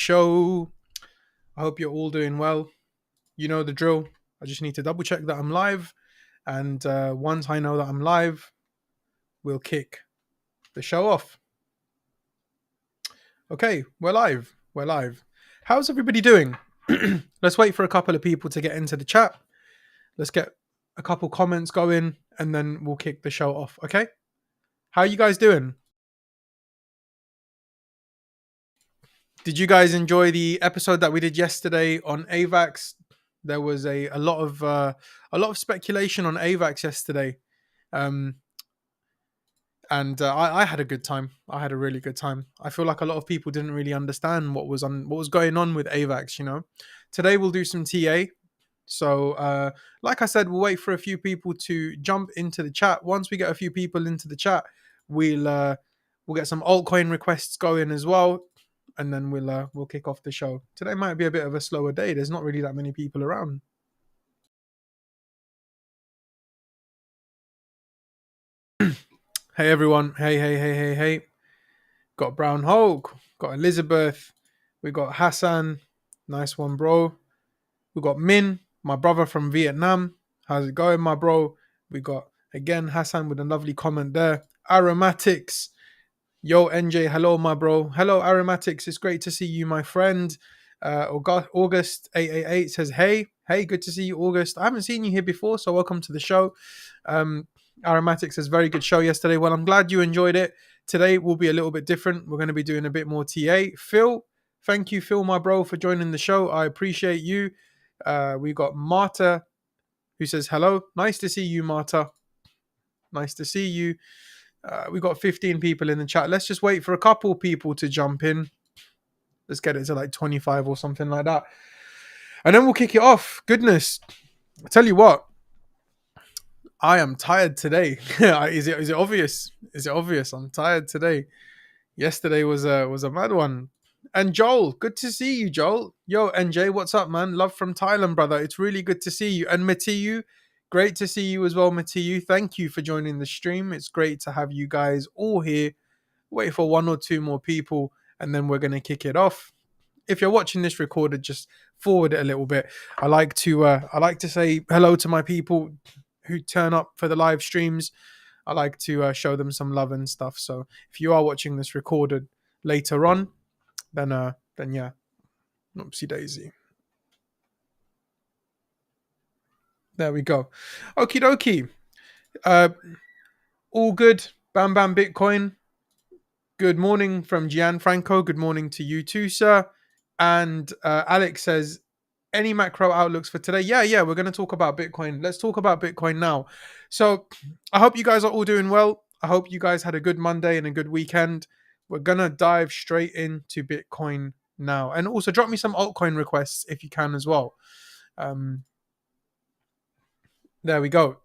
Show. I hope you're all doing well. You know the drill. I just need to double check that I'm live. And once I know that I'm live, we'll kick the show off. Okay, we're live. We're live. How's everybody doing? Let's wait for a couple of people to get into the chat. Let's get a couple comments going and then we'll kick the show off. Okay? How are you guys doing? Did you guys enjoy the episode that we did yesterday on avax? There was a lot of speculation on avax yesterday, and I had a good time. I had a really good time. I feel like a lot of people didn't really understand what was going on with avax. Today we'll do some TA. So, like I said, we'll wait for a few people to jump into the chat. Once we get a few people into the chat, we'll get some altcoin requests going as well, and then we'll kick off the show. Today might be a bit of a slower day. There's not really that many people around. Hey everyone! Hey! Got Brown Hulk, got Elizabeth, we got Hassan. Nice one, bro. We got Min, my brother from Vietnam. How's it going, my bro? We got, again, Hassan with a lovely comment there. Aromatics. Yo, NJ, hello, my bro. Hello, Aromatics. It's great to see you, my friend. August888 says, hey, good to see you, August. I haven't seen you here before, so welcome to the show. Aromatics says, very good show yesterday. Well, I'm glad you enjoyed it. Today will be a little bit different. We're going to be doing a bit more TA. Phil, thank you, Phil, my bro, for joining the show. I appreciate you. We got Marta, who says hello. Nice to see you, Marta. Nice to see you. We got 15 people in the chat. Let's just wait for a couple people to jump in. Let's get it to like 25 or something like that. And then we'll kick it off. Goodness. I tell you what. I am tired today. Is it obvious? Is it obvious? I'm tired today. Yesterday was a mad one. And Joel, good to see you, Joel. Yo, NJ, what's up, man? Love from Thailand, brother. It's really good to see you. And Matiyu, great to see you as well, Matiyu. Thank you for joining the stream. It's great to have you guys all here. Wait for one or two more people, and then we're going to kick it off. If you're watching this recorded, just forward it a little bit. I like to say hello to my people who turn up for the live streams. I like to show them some love and stuff. So if you are watching this recorded later on, then yeah, oopsie daisy. There we go. Okie dokie. All good. Bam Bam Bitcoin. Good morning from Gianfranco. Good morning to you too, sir. And Alex says, any macro outlooks for today? Yeah, we're going to talk about Bitcoin. Let's talk about Bitcoin now. So I hope you guys are all doing well. I hope you guys had a good Monday and a good weekend. We're going to dive straight into Bitcoin now. And also drop me some altcoin requests if you can as well. There we go.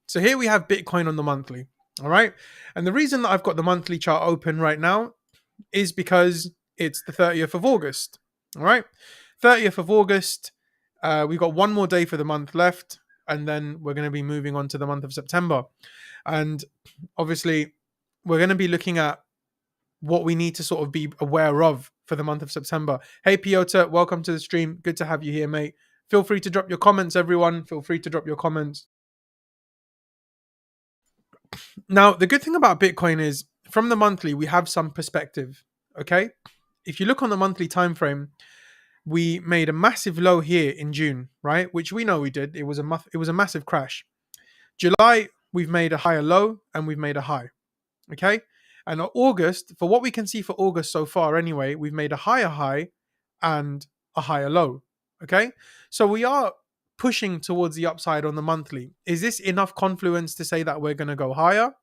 So here we have Bitcoin on the monthly. All right. And the reason that I've got the monthly chart open right now is because it's the 30th of August. All right. 30th of August. We've got one more day for the month left. And then we're going to be moving on to the month of September. And obviously, we're going to be looking at what we need to sort of be aware of for the month of September. Hey, Piotr, welcome to the stream. Good to have you here, mate. Feel free to drop your comments, everyone. Feel free to drop your comments. Now, the good thing about Bitcoin is from the monthly, we have some perspective. Okay. If you look on the monthly time frame, we made a massive low here in June, right? Which we know we did. It was a massive crash. July, we've made a higher low and we've made a high. Okay. And August, for what we can see for August so far anyway, we've made a higher high and a higher low. Okay. So we are pushing towards the upside on the monthly. Is this enough confluence to say that we're going to go higher?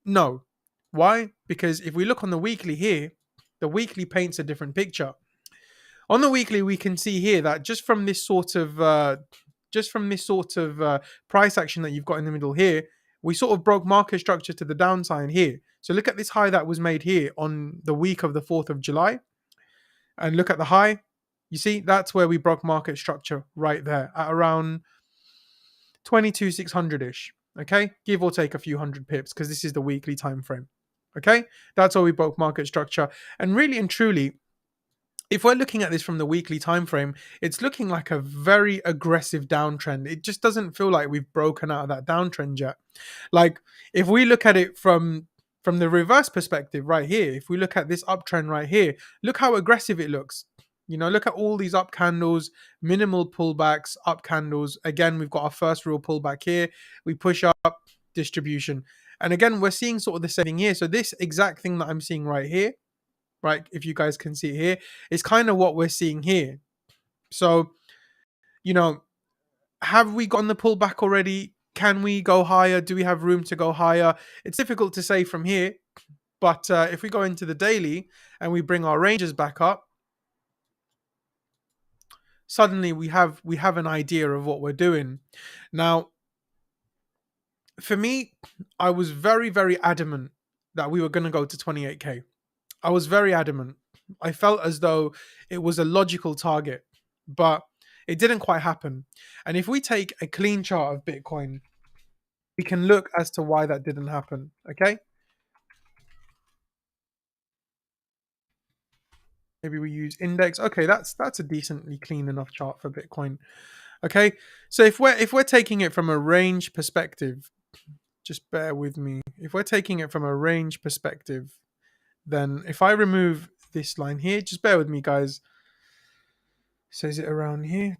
No. Why? Because if we look on the weekly here, the weekly paints a different picture. On the weekly, we can see here that just from this sort of price action that you've got in the middle here, we sort of broke market structure to the downside here. So look at this high that was made here on the week of the 4th of July. And look at the high. You see, that's where we broke market structure right there at around 22,600-ish. Okay, give or take a few hundred pips because this is the weekly time frame. Okay, that's where we broke market structure. And really and truly, if we're looking at this from the weekly time frame, it's looking like a very aggressive downtrend. It just doesn't feel like we've broken out of that downtrend yet. Like if we look at it from the reverse perspective right here, if we look at this uptrend right here, look how aggressive it looks. You know, look at all these up candles, minimal pullbacks, up candles. Again, we've got our first real pullback here. We push up, distribution. And again, we're seeing sort of the same thing here. So this exact thing that I'm seeing right here, right, if you guys can see it here, is kind of what we're seeing here. So, you know, have we gotten the pullback already? Can we go higher? Do we have room to go higher? It's difficult to say from here, but if we go into the daily and we bring our ranges back up, suddenly we have an idea of what we're doing. Now, for me, I was very, very adamant that we were going to go to 28k. I was very adamant. I felt as though it was a logical target, but it didn't quite happen. And if we take a clean chart of Bitcoin, we can look as to why that didn't happen. Okay. Maybe we use index. Okay, that's a decently clean enough chart for Bitcoin. Okay. So if we're taking it from a range perspective, just bear with me. If we're taking it from a range perspective, then if I remove this line here, just bear with me, guys. So is it around here?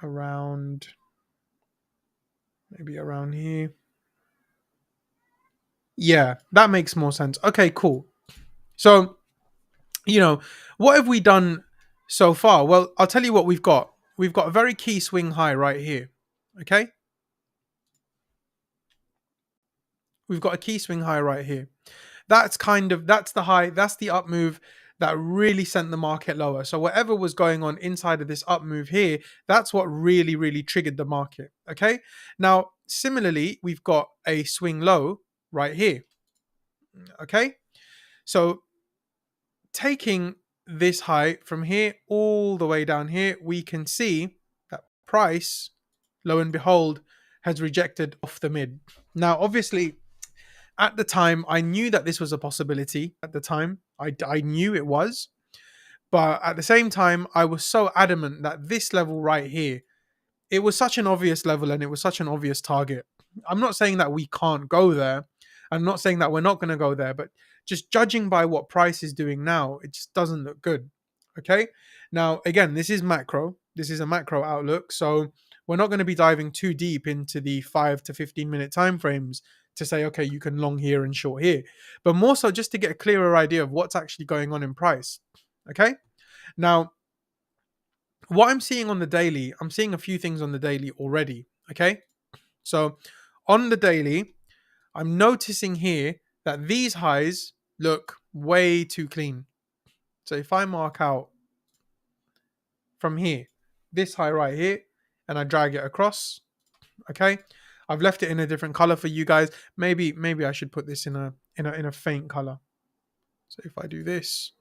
Around, maybe around here. Yeah, that makes more sense. Okay, cool. So, you know, what have we done so far? Well, I'll tell you what we've got. We've got a very key swing high right here. Okay? We've got a key swing high right here. That's the high, that's the up move that really sent the market lower. So whatever was going on inside of this up move here, that's what really, really triggered the market. Okay? Now, similarly, we've got a swing low right here. Okay? So taking this high from here all the way down here, we can see that price, lo and behold, has rejected off the mid. Now, obviously, at the time, I knew that this was a possibility. At the time, I knew it was. But at the same time, I was so adamant that this level right here, it was such an obvious level and it was such an obvious target. I'm not saying that we can't go there. I'm not saying that we're not going to go there, but just judging by what price is doing now, it just doesn't look good. Okay. Now, again, this is macro. This is a macro outlook. So we're not going to be diving too deep into the 5 to 15-minute time frames to say, okay, you can long here and short here, but more so just to get a clearer idea of what's actually going on in price. Okay. Now, what I'm seeing on the daily, I'm seeing a few things on the daily already. Okay. So on the daily, I'm noticing here that these highs look way too clean. So if I mark out from here, this high right here, and I drag it across, okay, I've left it in a different color for you guys. Maybe I should put this in a faint color. So if I do this,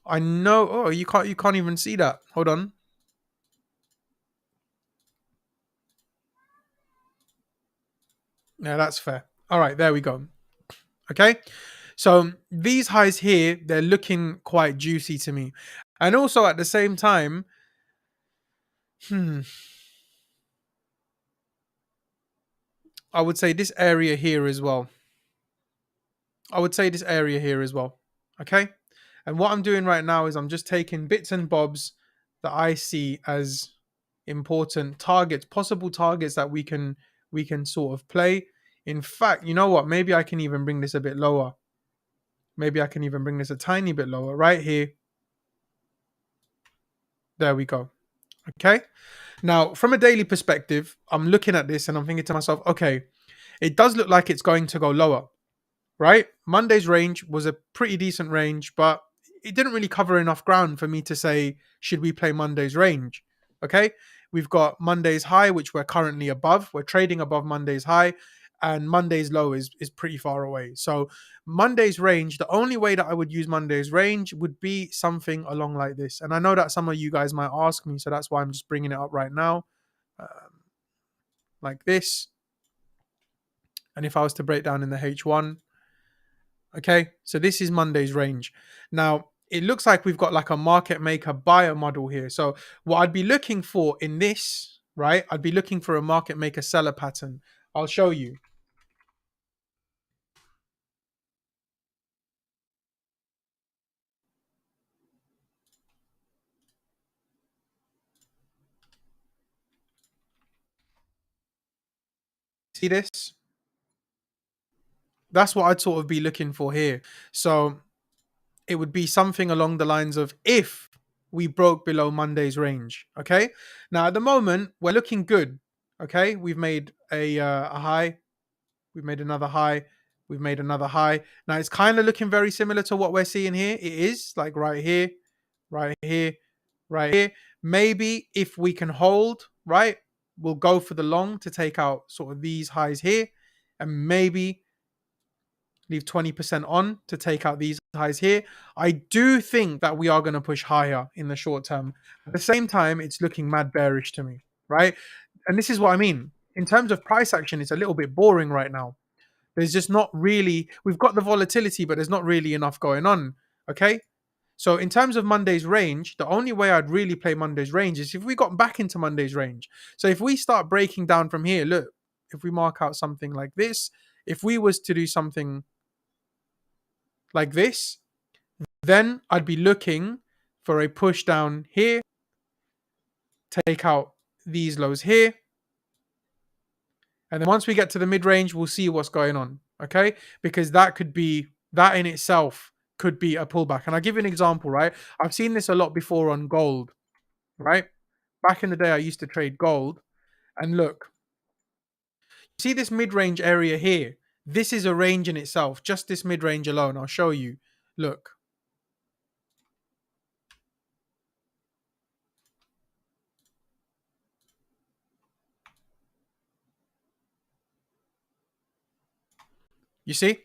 I know. Oh, you can't even see that. Hold on. Yeah, that's fair. All right, there we go. Okay. So these highs here, they're looking quite juicy to me. And also at the same time, I would say this area here as well. Okay. And what I'm doing right now is I'm just taking bits and bobs that I see as important targets, possible targets that we can sort of play. In fact, you know what? Maybe I can even bring this a bit lower. Maybe I can even bring this a tiny bit lower right here. There we go. Okay. Now, from a daily perspective, I'm looking at this and I'm thinking to myself, okay, it does look like it's going to go lower, right? Monday's range was a pretty decent range, but it didn't really cover enough ground for me to say, should we play Monday's range? Okay. We've got Monday's high, which we're currently above. We're trading above Monday's high, and Monday's low is pretty far away. So Monday's range, the only way that I would use Monday's range would be something along like this. And I know that some of you guys might ask me, so that's why I'm just bringing it up right now, like this. And if I was to break down in the H1, Okay, so this is Monday's range. Now, it looks like we've got like a market maker buyer model here. So, what I'd be looking for in this, right? I'd be looking for a market maker seller pattern. I'll show you. See this? That's what I'd sort of be looking for here. So, it would be something along the lines of if we broke below Monday's range. Okay. Now, at the moment, we're looking good. Okay. We've made a high. We've made another high. We've made another high. Now, it's kind of looking very similar to what we're seeing here. It is like right here, right here, right here. Maybe if we can hold, right, we'll go for the long to take out sort of these highs here. And maybe leave 20% on to take out these highs here. I do think that we are going to push higher in the short term. At the same time, it's looking mad bearish to me, right? And this is what I mean. In terms of price action, it's a little bit boring right now. There's just not really, we've got the volatility, but there's not really enough going on. Okay. So in terms of Monday's range, the only way I'd really play Monday's range is if we got back into Monday's range. So if we start breaking down from here, look, if we mark out something like this, if we was to do something like this, then I'd be looking for a push down here, take out these lows here. And then once we get to the mid range, we'll see what's going on. Okay. Because that in itself could be a pullback. And I'll give you an example, right? I've seen this a lot before on gold, right? Back in the day, I used to trade gold. And look, see this mid range area here? This is a range in itself, just this mid range alone. I'll show you. Look. You see?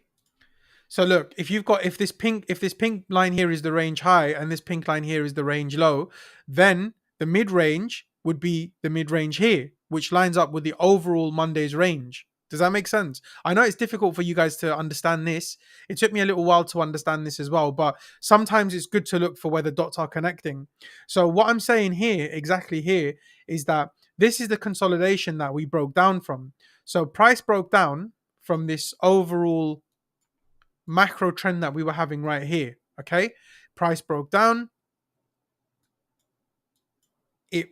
So look, if this pink line here is the range high and this pink line here is the range low, then the mid range would be the mid range here, which lines up with the overall Monday's range. Does that make sense? I know it's difficult for you guys to understand this. It took me a little while to understand this as well, but sometimes it's good to look for where the dots are connecting. So what I'm saying here, exactly here, is that this is the consolidation that we broke down from. So price broke down from this overall macro trend that we were having right here. Okay, price broke down, it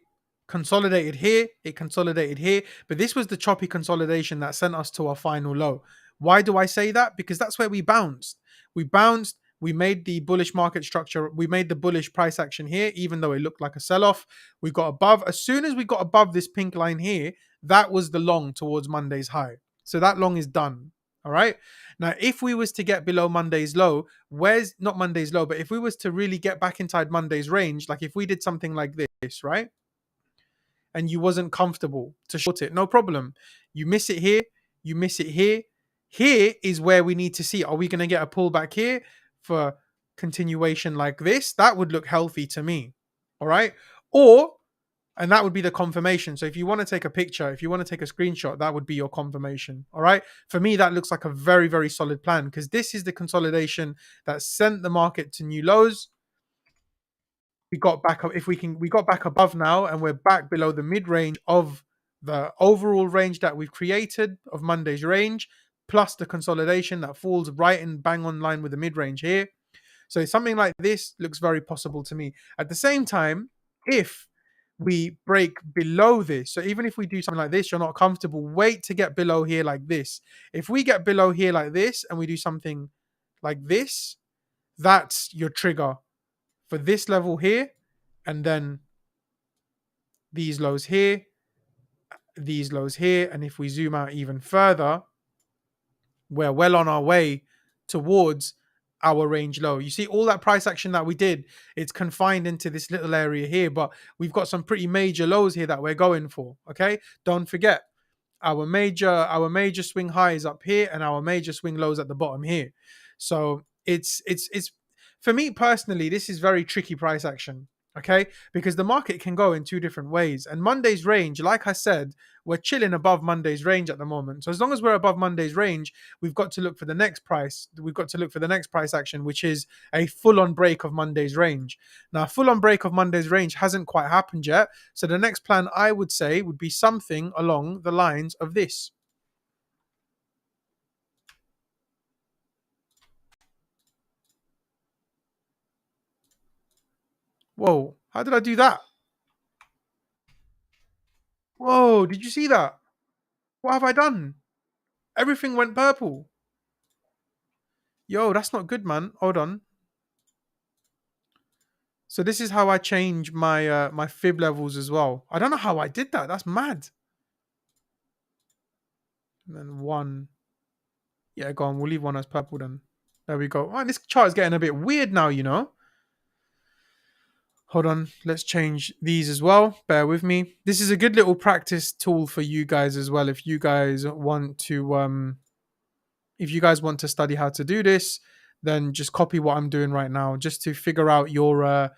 consolidated here, it consolidated here, but this was the choppy consolidation that sent us to our final low. Why do I say that? Because that's where we bounced. We made the bullish market structure, we made the bullish price action here, even though it looked like a sell-off. We got above, as soon as we got above this pink line here, that was the long towards Monday's high. So that long is done. All right. Now, if we was to get below Monday's low, where's not Monday's low, but if we was to really get back inside Monday's range, like if we did something like this, right? And you wasn't comfortable to short it, no problem. You miss it here, you miss it here. Here is where we need to see, are we going to get a pullback here for continuation like this? That would look healthy to me. All right. Or and that would be the confirmation. So if you want to take a picture, if you want to take a screenshot, that would be your confirmation. All right. For me, that looks like a very, very solid plan because this is the consolidation that sent the market to new lows. We got back up. We got back above now and we're back below the mid range of the overall range that we've created of Monday's range, plus the consolidation that falls right in bang on line with the mid range here. So something like this looks very possible to me. At the same time, if we break below this, so even if we do something like this, you're not comfortable, wait to get below here like this. If we get below here like this and we do something like this, that's your trigger for this level here. And then these lows here, these lows here. And if we zoom out even further, we're well on our way towards our range low. You see all that price action that we did, it's confined into this little area here, but we've got some pretty major lows here that we're going for. Okay, don't forget our major swing highs up here and our major swing lows at the bottom here. So it's for me personally, this is very tricky price action. Okay, because the market can go in two different ways. And Monday's range, like I said, we're chilling above Monday's range at the moment. So as long as we're above Monday's range, we've got to look for the next price. We've got to look for the next price action, which is a full-on break of Monday's range. Now, full-on break of Monday's range hasn't quite happened yet. So the next plan I would say would be something along the lines of this. Whoa, how did I do that? Whoa, did you see that? What have I done? Everything went purple. Yo, that's not good, man. Hold on. So this is how I change my my fib levels as well. I don't know how I did that. That's mad. And then one. Yeah, go on. We'll leave one as purple then. There we go. Oh, this chart is getting a bit weird now, you know. Hold on. Let's change these as well. Bear with me. This is a good little practice tool for you guys as well. If you guys want to study how to do this, then just copy what I'm doing right now, just to figure out your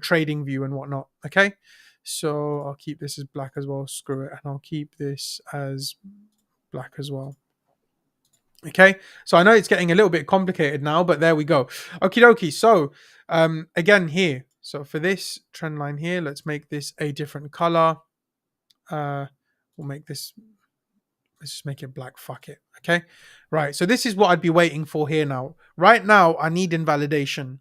trading view and whatnot. Okay, so I'll keep this as black as well. Screw it, and I'll keep this as black as well. Okay, so I know it's getting a little bit complicated now, but there we go. Okie dokie. So again here, so for this trend line here, let's make this a different color. We'll make this. Let's just make it black. Fuck it. Okay. Right. So this is what I'd be waiting for here now. Right now, I need invalidation.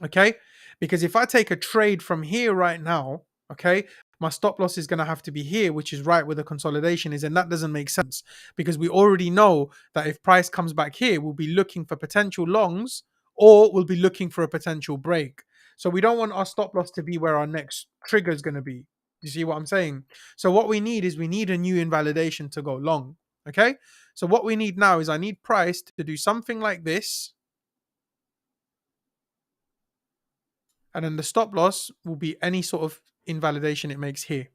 Okay. Because if I take a trade from here right now, okay, my stop loss is going to have to be here, which is right where the consolidation is. And that doesn't make sense because we already know that if price comes back here, we'll be looking for potential longs or we'll be looking for a potential break. So we don't want our stop loss to be where our next trigger is going to be. You see what I'm saying? So what we need is we need a new invalidation to go long. Okay, so what we need now is I need price to do something like this, and then the stop loss will be any sort of invalidation it makes here.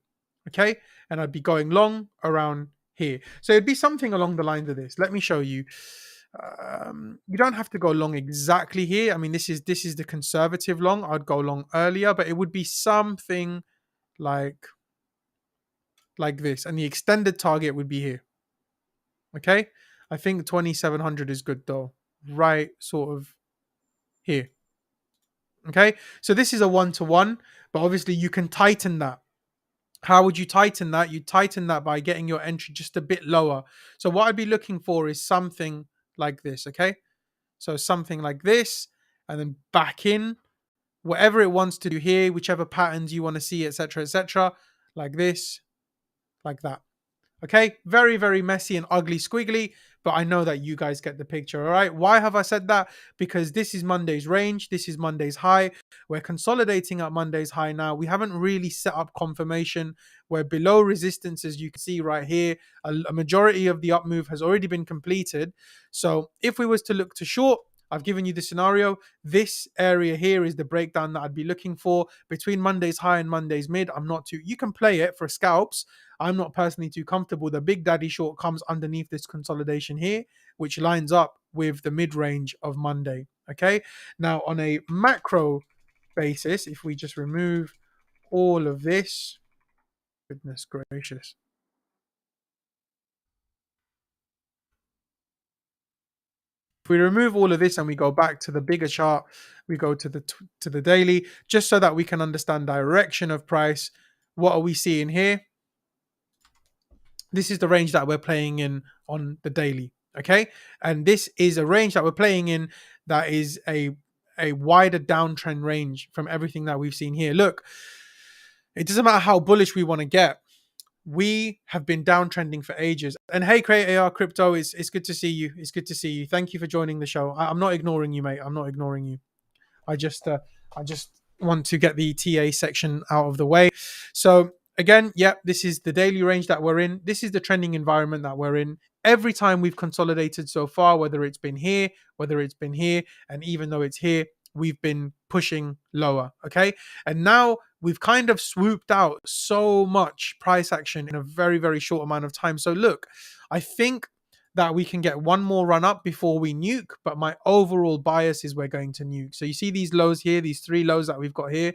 Okay, and I'd be going long around here. So it'd be something along the lines of this. Let me show you. You don't have to go long exactly here. I mean, this is the conservative long. I'd go long earlier, but it would be something like this, and the extended target would be here. Okay, I think 2700 is good though, right sort of here. Okay, so this is a one-to-one, but obviously you can tighten that. How would you tighten that? You tighten that by getting your entry just a bit lower. So what I'd be looking for is something like this. Okay, so something like this, and then back in whatever it wants to do here, whichever patterns you want to see, etc., like this, like that. Okay, very, very messy and ugly squiggly, but I know that you guys get the picture, all right? Why have I said that? Because this is Monday's range, this is Monday's high. We're consolidating at Monday's high now. We haven't really set up confirmation. We're below resistance, as you can see right here. A majority of the up move has already been completed. So if we was to look to short, I've given you the scenario. This area here is the breakdown that I'd be looking for between Monday's high and Monday's mid. I'm not too, you can play it for scalps. I'm not personally too comfortable. The big daddy short comes underneath this consolidation here, which lines up with the mid range of Monday. Okay. Now, on a macro basis, if we just remove all of this, goodness gracious. If we remove all of this and we go back to the bigger chart, we go to the daily, just so that we can understand direction of price. What are we seeing here? This is the range that we're playing in on the daily. Okay, and this is a range that we're playing in that is a wider downtrend range from everything that we've seen here. Look, it doesn't matter how bullish we want to get. We have been downtrending for ages. And hey, Create AR Crypto, it's good to see you. It's good to see you. Thank you for joining the show. I'm not ignoring you, mate. I'm not ignoring you. I just want to get the TA section out of the way. So again, yeah, this is the daily range that we're in. This is the trending environment that we're in. Every time we've consolidated so far, whether it's been here, whether it's been here, and even though it's here, we've been pushing lower. Okay. And now we've kind of swooped out so much price action in a very, very short amount of time. So look, I think that we can get one more run up before we nuke, but my overall bias is we're going to nuke. So you see these lows here, these three lows that we've got here.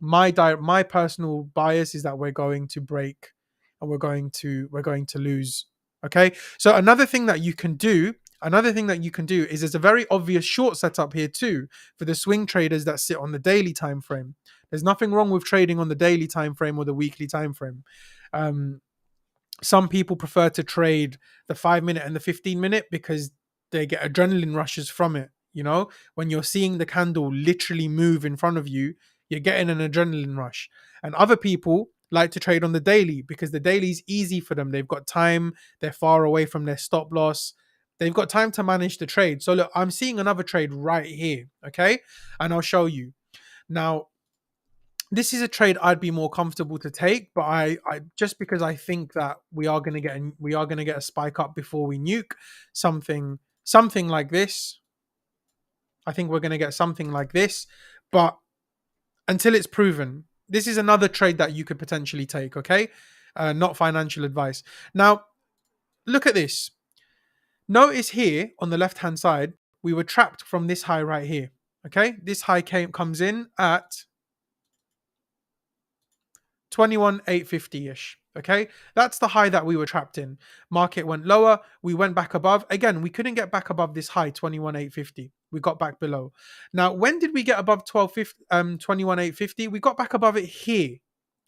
my personal bias is that we're going to break and we're going to lose. Okay, so another thing that you can do is there's a very obvious short setup here too for the swing traders that sit on the daily time frame. There's nothing wrong with trading on the daily time frame or the weekly time frame. um, some people prefer to trade the 5 minute and the 15 minute because they get adrenaline rushes from it. When you're seeing the candle literally move in front of you, you're getting an adrenaline rush. And other people like to trade on the daily because the daily is easy for them. They've got time, they're far away from their stop loss, they've got time to manage the trade. So look, I'm seeing another trade right here, okay? And I'll show you. Now, this is a trade I'd be more comfortable to take, but I just because I think that we are going to get a spike up before we nuke something like this. I think we're going to get something like this, but until it's proven, this is another trade that you could potentially take. Okay, not financial advice. Now, look at this. Notice here on the left hand side, we were trapped from this high right here. Okay, this high comes in at 21,850-ish. Okay, that's the high that we were trapped in. Market went lower, we went back above. Again, we couldn't get back above this high, 21,850. We got back below. Now, when did we get above 21,850? We got back above it here.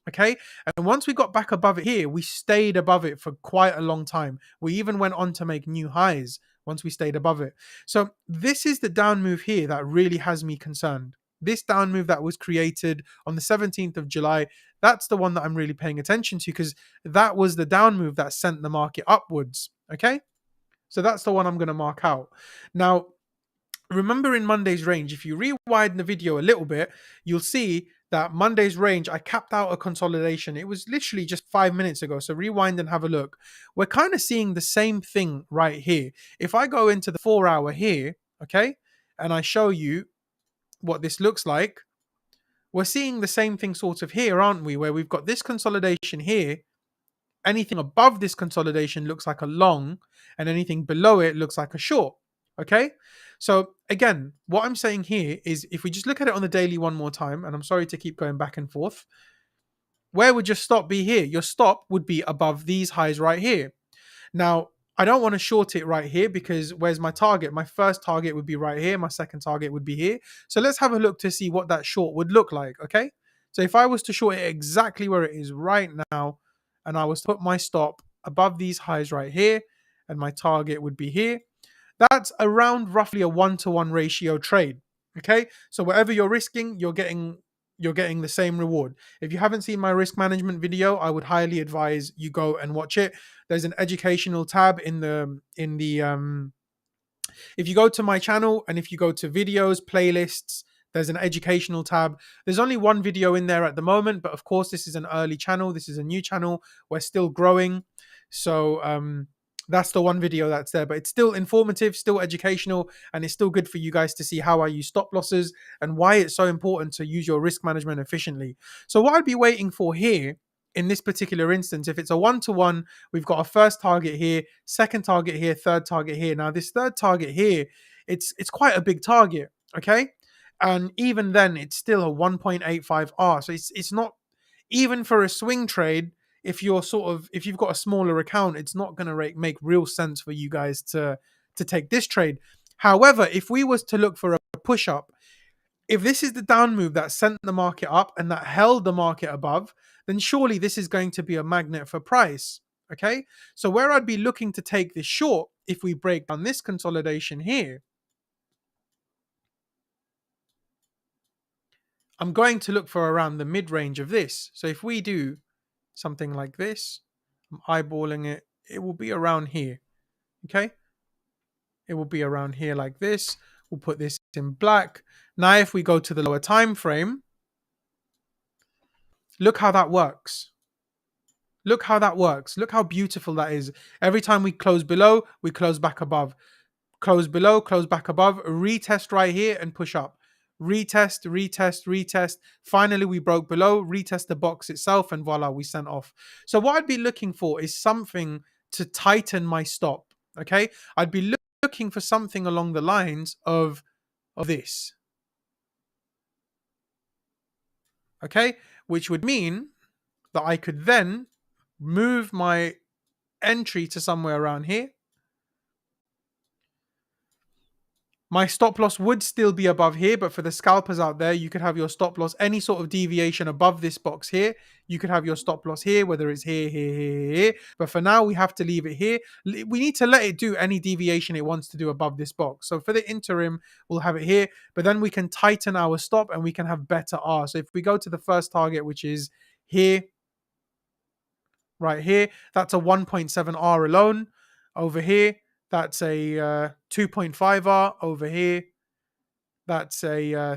Okay, and once we got back above it here, we stayed above it for quite a long time. We even went on to make new highs once we stayed above it. So this is the down move here that really has me concerned. This down move that was created on the 17th of July, that's the one that I'm really paying attention to because that was the down move that sent the market upwards. Okay, so that's the one I'm going to mark out. Now, remember in Monday's range, if you rewind the video a little bit, you'll see that Monday's range, I capped out a consolidation. It was literally just 5 minutes ago. So rewind and have a look. We're kind of seeing the same thing right here. If I go into the 4 hour here, okay, and I show you what this looks like, we're seeing the same thing sort of here, aren't we? Where we've got this consolidation here. Anything above this consolidation looks like a long, and anything below it looks like a short. Okay, so again, what I'm saying here is if we just look at it on the daily one more time, and I'm sorry to keep going back and forth, where would your stop be here? Your stop would be above these highs right here. Now, I don't want to short it right here because where's my target? My first target would be right here. My second target would be here. So let's have a look to see what that short would look like, okay? So if I was to short it exactly where it is right now, and I was to put my stop above these highs right here, and my target would be here, that's around roughly a 1-to-1 ratio trade, okay? So whatever you're risking, you're getting the same reward. If you haven't seen my risk management video, I would highly advise you go and watch it. There's an educational tab in the if you go to my channel and if you go to videos, playlists, there's an educational tab. There's only one video in there at the moment, but of course this is an early channel. This is a new channel. We're still growing. So that's the one video that's there, but it's still informative, still educational, and it's still good for you guys to see how I use stop losses and why it's so important to use your risk management efficiently. So what I'd be waiting for here in this particular instance, if it's a 1-to-1, we've got a first target here, second target here, third target here. Now this third target here, it's quite a big target, okay? And even then, it's still a 1.85 R. So it's not, even for a swing trade, if you've got a smaller account, it's not going to make real sense for you guys to take this trade. However, if we was to look for a push up, if this is the down move that sent the market up and that held the market above, then surely this is going to be a magnet for price. Okay, so where I'd be looking to take this short, if we break down this consolidation here, I'm going to look for around the mid range of this. So if we do something like this, I'm eyeballing it, it will be around here. Okay, it will be around here like this. We'll put this in black. Now if we go to the lower time frame, look how that works. Look how that works. Look how beautiful that is. Every time we close below, we close back above. Close below, close back above, retest right here and push up. Retest, retest, retest. Finally, we broke below, retest the box itself, and voila, we sent off. So what I'd be looking for is something to tighten my stop, okay? I'd be looking for something along the lines of this. Okay, which would mean that I could then move my entry to somewhere around here. My stop loss would still be above here, but for the scalpers out there, you could have your stop loss, any sort of deviation above this box here. You could have your stop loss here, whether it's here, here, here, here. But for now, we have to leave it here. We need to let it do any deviation it wants to do above this box. So for the interim, we'll have it here, but then we can tighten our stop and we can have better R. So if we go to the first target, which is here, right here, that's a 1.7 R alone. Over here, that's a 2.5 R. Over here, that's a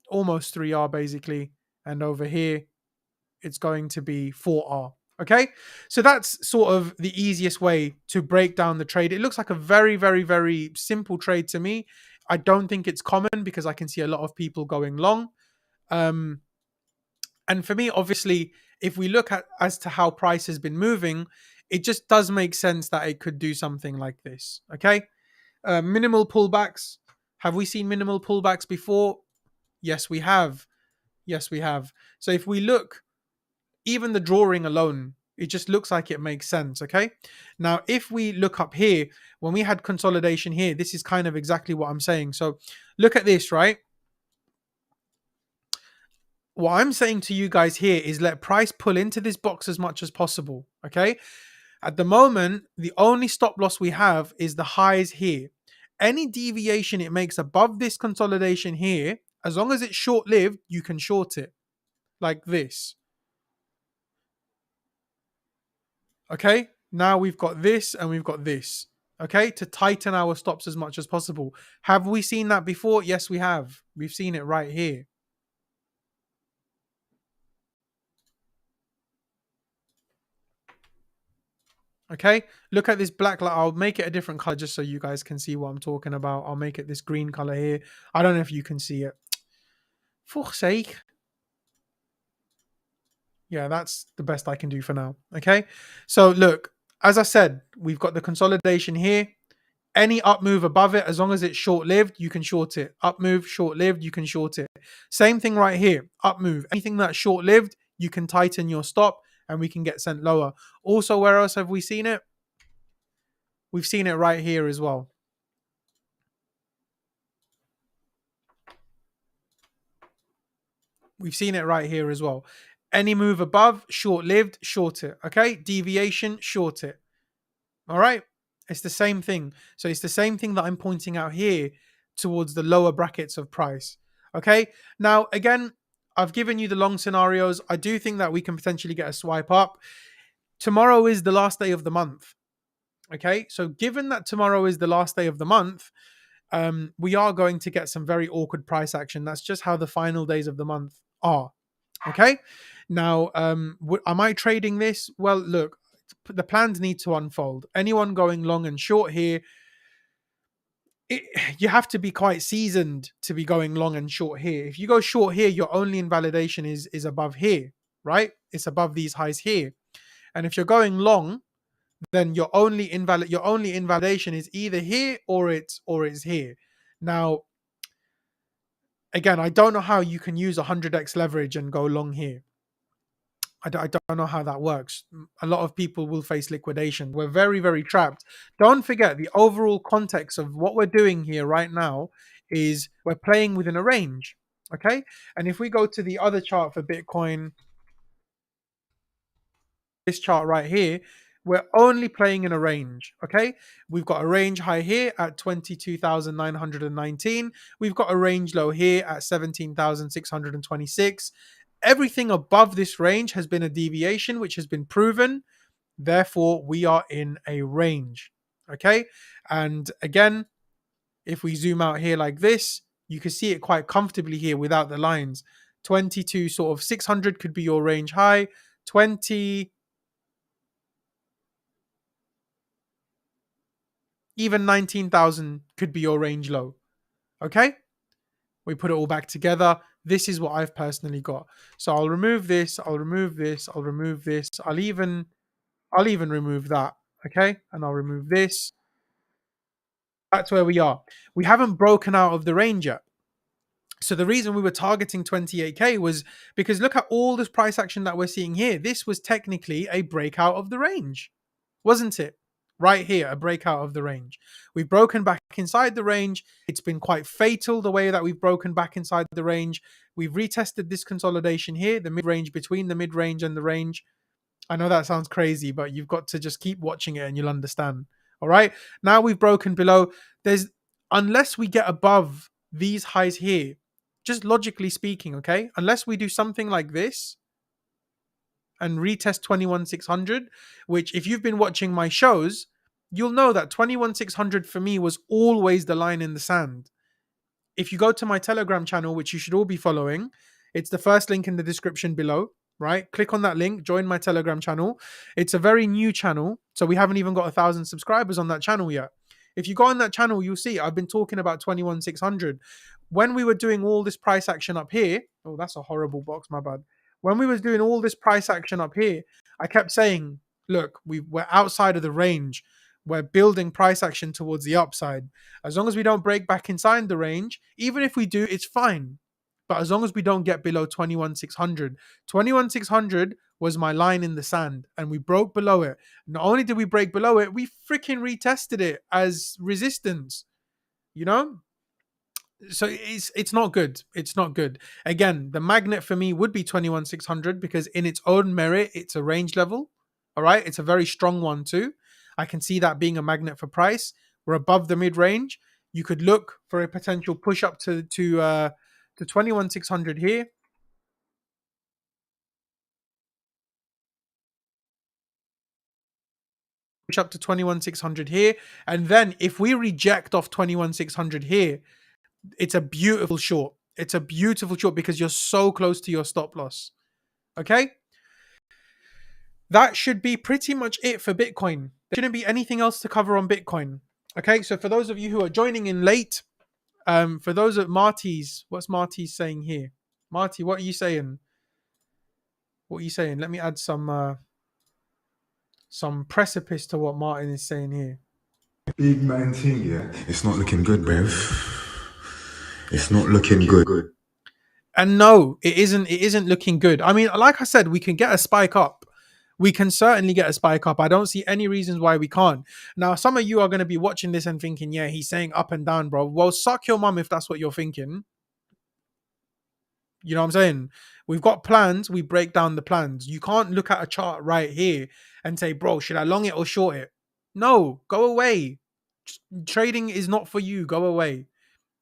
almost 3R basically. And over here, it's going to be 4R. Okay, so that's sort of the easiest way to break down the trade. It looks like a very, very, very simple trade to me. I don't think it's common because I can see a lot of people going long. And for me, obviously, if we look at as to how price has been moving, it just does make sense that it could do something like this. Okay, minimal pullbacks. Have we seen minimal pullbacks before? Yes, we have. Yes, we have. So if we look, even the drawing alone, it just looks like it makes sense. Okay. Now, if we look up here, when we had consolidation here, this is kind of exactly what I'm saying. So look at this, right? What I'm saying to you guys here is let price pull into this box as much as possible. Okay. At the moment, the only stop loss we have is the highs here. Any deviation it makes above this consolidation here, as long as it's short-lived, you can short it like this. Okay, now we've got this and we've got this. Okay, to tighten our stops as much as possible. Have we seen that before? Yes, we have. We've seen it right here. Okay, look at this black light. I'll make it a different color just so you guys can see what I'm talking about. I'll make it this green color here. I don't know if you can see it. Fuck's sake. Yeah, that's the best I can do for now. Okay, so look, as I said, we've got the consolidation here. Any up move above it, as long as it's short-lived, you can short it. Up move, short-lived, you can short it. Same thing right here. Up move. Anything that's short-lived, you can tighten your stop and we can get sent lower. Also, where else have we seen it? We've seen it right here as well. We've seen it right here as well. Any move above, short-lived, short it. Okay? Deviation, short it. All right? It's the same thing. So it's the same thing that I'm pointing out here towards the lower brackets of price. Okay? Now, again, I've given you the long scenarios. I do think that we can potentially get a swipe up. Tomorrow is the last day of the month. Okay? So given that tomorrow is the last day of the month, we are going to get some very awkward price action. That's just how the final days of the month are. Okay? Now, am I trading this? Well, look, the plans need to unfold. Anyone going long and short here, you have to be quite seasoned to be going long and short here. If you go short here, your only invalidation is above here, right? It's above these highs here. And if you're going long, then your only invalidation is either here or it's here. Now, again, I don't know how you can use 100x leverage and go long here. I don't know how that works. A lot of people will face liquidation. We're very, very trapped. Don't forget the overall context of what we're doing here right now is we're playing within a range. Okay. And if we go to the other chart for Bitcoin, this chart right here, we're only playing in a range. Okay. We've got a range high here at 22,919. We've got a range low here at 17,626. Everything above this range has been a deviation, which has been proven. Therefore, we are in a range. Okay. And again, if we zoom out here like this, you can see it quite comfortably here without the lines. 22 sort of 600 could be your range high. 20, even 19,000 could be your range low. Okay. We put it all back together. This is what I've personally got. So I'll remove this. I'll remove this. I'll remove this. I'll even remove that. Okay. And I'll remove this. That's where we are. We haven't broken out of the range yet. So the reason we were targeting 28k was because look at all this price action that we're seeing here. This was technically a breakout of the range, wasn't it? Right here, a breakout of the range. We've broken back inside the range. It's been quite fatal the way that we've broken back inside the range. We've retested this consolidation here, the mid range, between the mid range and the range. I know that sounds crazy, but you've got to just keep watching it and you'll understand. All right. Now we've broken below. Unless we get above these highs here, just logically speaking, okay? Unless we do something like this and retest 21,600, which if you've been watching my shows, you'll know that 21,600 for me was always the line in the sand. If you go to my Telegram channel, which you should all be following, it's the first link in the description below, right? Click on that link, join my Telegram channel. It's a very new channel, so we haven't even got 1,000 subscribers on that channel yet. If you go on that channel, you'll see I've been talking about 21,600. When we were doing all this price action up here, oh, that's a horrible box, my bad. When we was doing all this price action up here, I kept saying, look, we're outside of the range. We're building price action towards the upside. As long as we don't break back inside the range, even if we do, it's fine. But as long as we don't get below 21,600, 21,600 was my line in the sand, and we broke below it. Not only did we break below it, we freaking retested it as resistance. You know, so it's not good. It's not good. Again, the magnet for me would be 21,600 because in its own merit, it's a range level. All right, it's a very strong one too. I can see that being a magnet for price. We're above the mid range. You could look for a potential push up to 21,600 here. Push up to 21,600 here, and then if we reject off 21,600 here, it's a beautiful short. It's a beautiful short because you're so close to your stop loss. Okay? That should be pretty much it for Bitcoin. There shouldn't be anything else to cover on Bitcoin. Okay, so for those of you who are joining in late, for those of Marty's, what's Marty's saying here? Marty, what are you saying? What are you saying? Let me add some precipice to what Martin is saying here. Big man thing, yeah. It's not looking good, bruv. It's not looking good. And no, it isn't. It isn't looking good. I mean, like I said, we can get a spike up. We can certainly get a spike up. I don't see any reasons why we can't. Now, some of you are going to be watching this and thinking, yeah, he's saying up and down, bro. Well, suck your mum if that's what you're thinking. You know what I'm saying? We've got plans. We break down the plans. You can't look at a chart right here and say, bro, should I long it or short it? No, go away. Trading is not for you. Go away.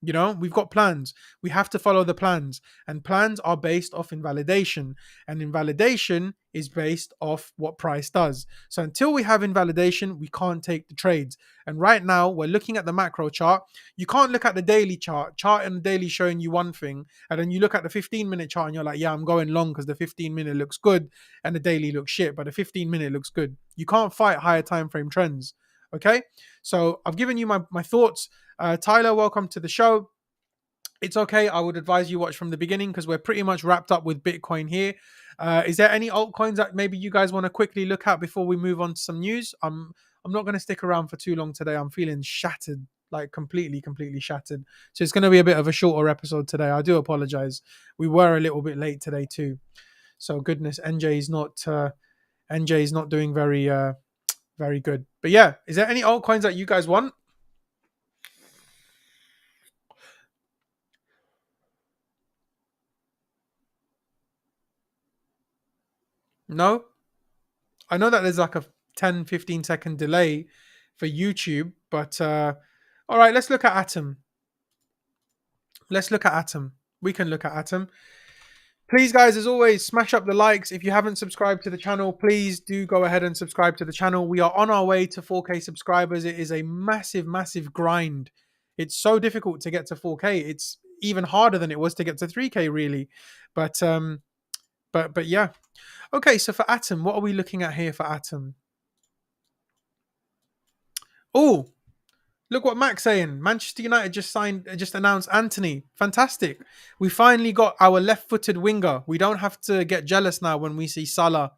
You know, we've got plans. We have to follow the plans. And plans are based off invalidation. And invalidation is based off what price does. So until we have invalidation, we can't take the trades. And right now, we're looking at the macro chart. You can't look at the daily chart. Chart and the daily showing you one thing. And then you look at the 15-minute chart and you're like, yeah, I'm going long because the 15-minute looks good and the daily looks shit, but the 15-minute looks good. You can't fight higher time frame trends. Okay? So I've given you my thoughts. Tyler, welcome to the show. It's okay. I would advise you watch from the beginning because we're pretty much wrapped up with Bitcoin here. Is there any altcoins that maybe you guys want to quickly look at before we move on to some news? I'm not going to stick around for too long today. I'm feeling shattered, like completely shattered. So it's going to be a bit of a shorter episode today. I do apologize. We were a little bit late today too. So goodness, NJ is not doing very good. But yeah, is there any altcoins that you guys want? No? I know that there's like a 10-15 second delay for YouTube, but all right, let's look at Atom. Let's look at Atom. We can look at Atom. Please, guys, as always, smash up the likes. If you haven't subscribed to the channel, please do go ahead and subscribe to the channel. We are on our way to 4K subscribers. It is a massive grind. It's so difficult to get to 4K. It's even harder than it was to get to 3K, really. But yeah. Okay, so for Atom, what are we looking at here for Atom? Oh, look what Mac's saying. Manchester United just announced Anthony. Fantastic. We finally got our left-footed winger. We don't have to get jealous now when we see Salah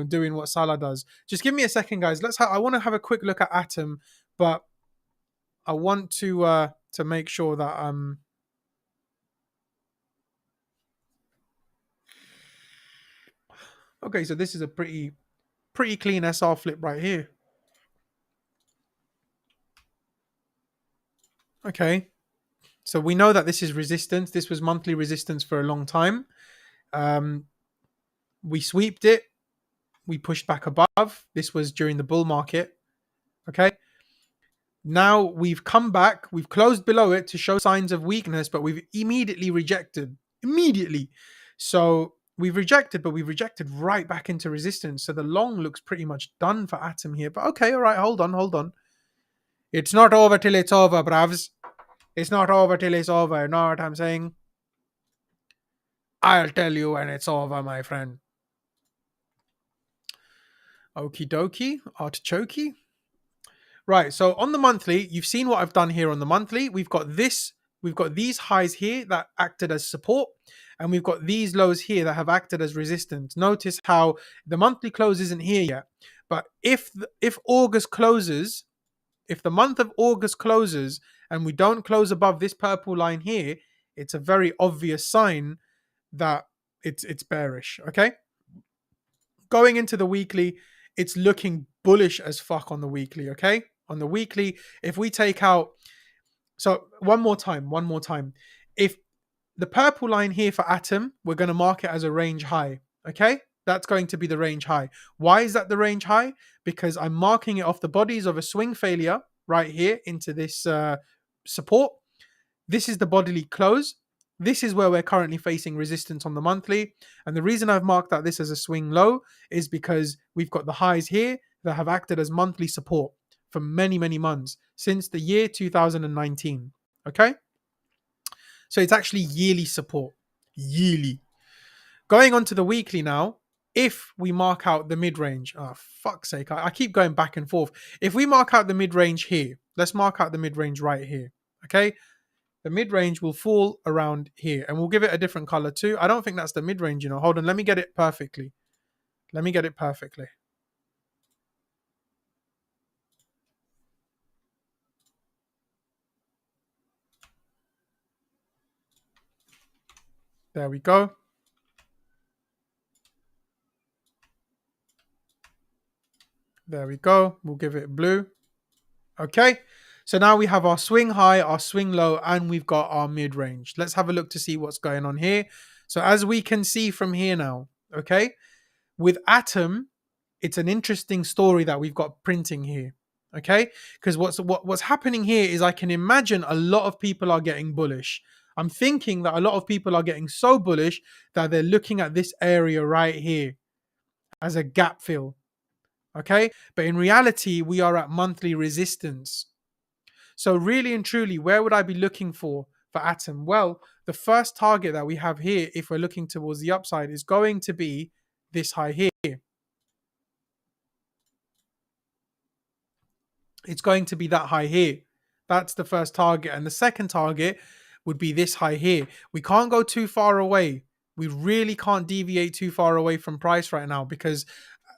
doing what Salah does. Just give me a second, guys. I want to have a quick look at Atom, but I want to make sure that Okay, so this is a pretty clean SR flip right here. Okay, so we know that this is resistance. This was monthly resistance for a long time. Um, we sweeped it. We pushed back above. This was during the bull market. Okay. Now we've come back. We've closed below it to show signs of weakness, but we've immediately rejected. Immediately. So we've rejected, but we've rejected right back into resistance. So the long looks pretty much done for Atom here. But okay, all right, hold on. It's not over till it's over, bravs. It's not over till it's over. You know what I'm saying? I'll tell you when it's over, my friend. Okie dokie, artichoke. Right. So on the monthly, you've seen what I've done here on the monthly. We've got these highs here that acted as support, and we've got these lows here that have acted as resistance. Notice how the monthly close isn't here yet. But if August closes, if the month of August closes and we don't close above this purple line here, it's a very obvious sign that it's bearish. Okay. Going into the weekly, it's looking bullish as fuck on the weekly. Okay. On the weekly, if we take out, so one more time. If the purple line here for Atom, we're going to mark it as a range high. Okay. That's going to be the range high. Why is that the range high? Because I'm marking it off the bodies of a swing failure right here into this support. This is the bodily close. This is where we're currently facing resistance on the monthly. And the reason I've marked that this as a swing low is because we've got the highs here that have acted as monthly support for many, many months since the year 2019. Okay? So it's actually yearly support. Yearly. Going on to the weekly now, if we mark out the mid-range, oh, fuck's sake, I keep going back and forth. If we mark out the mid-range here, let's mark out the mid-range right here. Okay? The mid-range will fall around here, and we'll give it a different color too. I don't think that's the mid-range, Hold on, let me get it perfectly. There we go. There we go. We'll give it blue. Okay. So now we have our swing high, our swing low, and we've got our mid-range. Let's have a look to see what's going on here. So as we can see from here now, okay, with Atom, it's an interesting story that we've got printing here. Okay, because what's happening here is I can imagine a lot of people are getting bullish. I'm thinking that a lot of people are getting so bullish that they're looking at this area right here as a gap fill. Okay, but in reality, we are at monthly resistance. So really and truly, where would I be looking for Atom? Well, the first target that we have here, if we're looking towards the upside, is going to be this high here. It's going to be that high here. That's the first target. And the second target would be this high here. We can't go too far away. We really can't deviate too far away from price right now because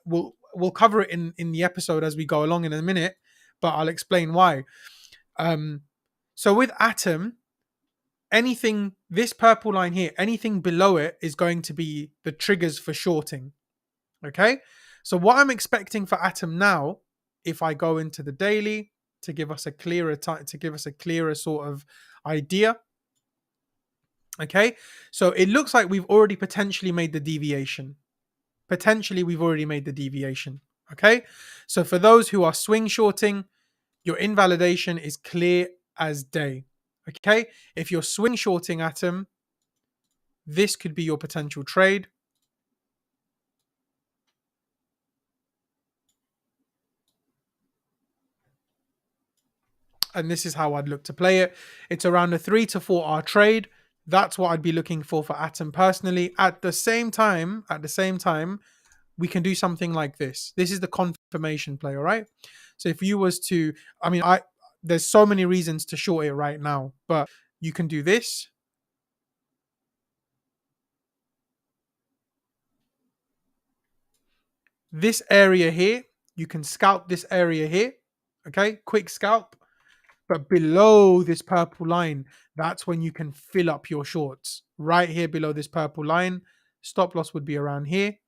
we'll cover it in the episode as we go along in a minute, but I'll explain why. So with Atom, anything, this purple line here, anything below it is going to be the triggers for shorting. Okay. So what I'm expecting for Atom now, if I go into the daily to give us a clearer sort of idea. Okay. So it looks like we've already potentially made the deviation. Okay. So for those who are swing shorting, your invalidation is clear as day. Okay. If you're swing shorting Atom, this could be your potential trade. And this is how I'd look to play it. It's around a 3 to 4 hour trade. That's what I'd be looking for Atom personally. At the same time, we can do something like this. This is the confirmation play, all right? So if you was to, there's so many reasons to short it right now, but you can do this. This area here, you can scalp this area here, okay? Quick scalp. But below this purple line, that's when you can fill up your shorts. Right here below this purple line, stop loss would be around here.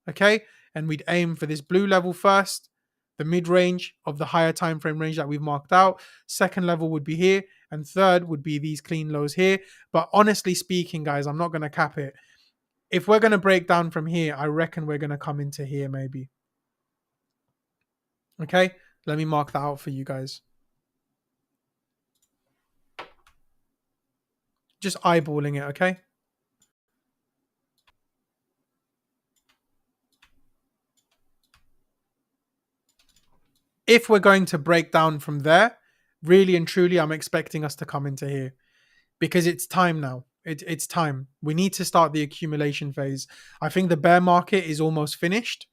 okay? And we'd aim for this blue level first, the mid-range of the higher time frame range that we've marked out. Second level would be here, and third would be these clean lows here. But honestly speaking, guys, I'm not going to cap it. If we're going to break down from here, I reckon we're going to come into here maybe. Okay, let me mark that out for you guys. Just eyeballing it, okay? If we're going to break down from there, really and truly, I'm expecting us to come into here because it's time now. It's time. We need to start the accumulation phase. I think the bear market is almost finished.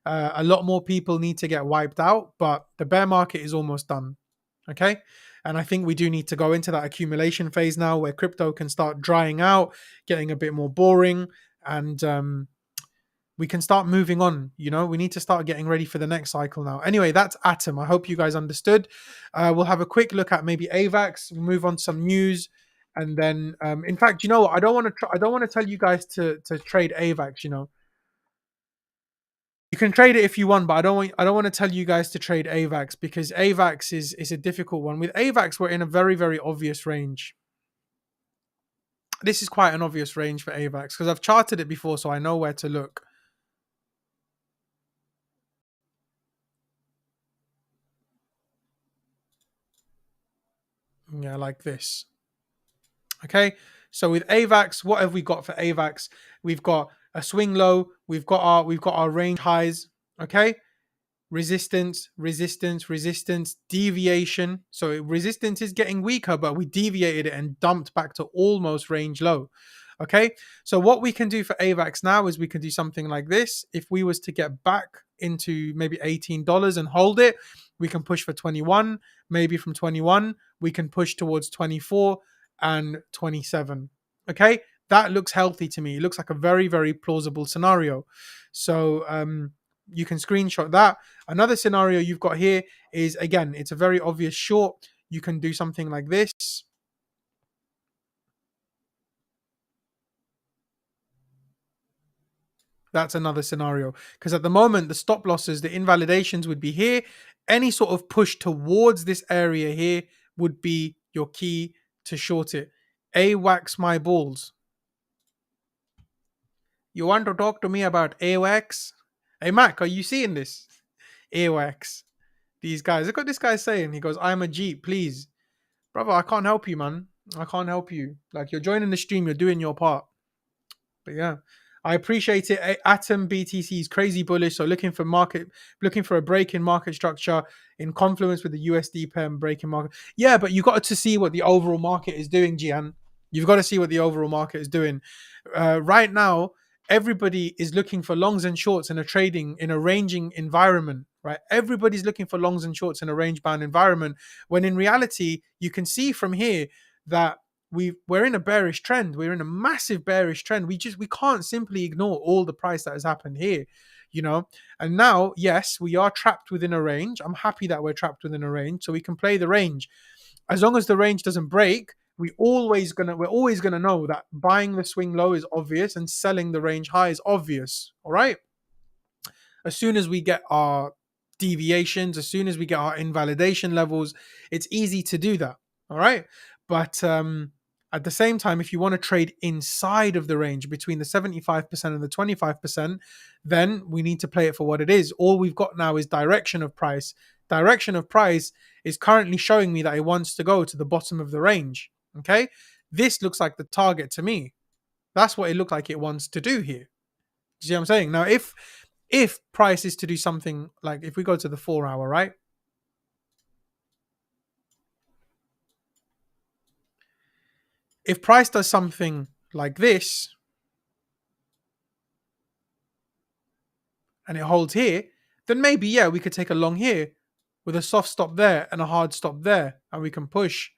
A lot more people need to get wiped out, but the bear market is almost done. Okay. And I think we do need to go into that accumulation phase now where crypto can start drying out, getting a bit more boring, and we can start moving on. We need to start getting ready for the next cycle now. Anyway, that's Atom. I hope you guys understood. We'll have a quick look at maybe AVAX. We'll move on to some news, and then, in fact, you know what? I don't want to tell you guys to trade AVAX. You can trade it if you want, but I don't want to tell you guys to trade AVAX because AVAX is a difficult one. With AVAX, we're in a very, very obvious range. This is quite an obvious range for AVAX because I've charted it before, so I know where to look. Yeah, like this. Okay, so with AVAX, what have we got for AVAX? We've got a swing low. We've got our range highs. Okay, resistance, resistance, resistance, deviation. So resistance is getting weaker, but we deviated it and dumped back to almost range low. Okay, so what we can do for AVAX now is we can do something like this. If we was to get back into maybe $18 and hold it, we can push for 21. Maybe from 21, we can push towards 24 and 27. Okay, that looks healthy to me. It looks like a very, very plausible scenario. So you can screenshot that. Another scenario you've got here is, again, it's a very obvious short. You can do something like this. That's another scenario. Because at the moment, the stop losses, the invalidations would be here. Any sort of push towards this area here would be your key to short it. AWAX my balls. You want to talk to me about AWAX? Hey, Mac, are you seeing this? AWAX. These guys. Look what this guy's saying. He goes, I'm a Jeep, please. Brother, I can't help you, man. I can't help you. Like, you're joining the stream, you're doing your part. But yeah, I appreciate it. Atom BTC is crazy bullish. So looking for a break in market structure in confluence with the USD pair and break in market. Yeah, but you got to see what the overall market is doing, Gian. You've got to see what the overall market is doing. Right now, everybody is looking for longs and shorts in a ranging environment, right? Everybody's looking for longs and shorts in a range bound environment. When in reality, you can see from here that we're in a bearish trend. We're in a massive bearish trend. We can't simply ignore all the price that has happened here, and now, yes, we are trapped within a range. I'm happy that we're trapped within a range, so we can play the range. As long as the range doesn't break, we're always gonna know that buying the swing low is obvious and selling the range high is obvious. All right. As soon as we get our deviations, as soon as we get our invalidation levels, it's easy to do that. All right. But at the same time, if you want to trade inside of the range between the 75% and the 25%, then we need to play it for what it is. All we've got now is direction of price. Direction of price is currently showing me that it wants to go to the bottom of the range. Okay. This looks like the target to me. That's what it looked like it wants to do here. You see what I'm saying? Now, if price is to do something like, if we go to the 4-hour, right? If price does something like this and it holds here, then maybe, yeah, we could take a long here with a soft stop there and a hard stop there, and we can push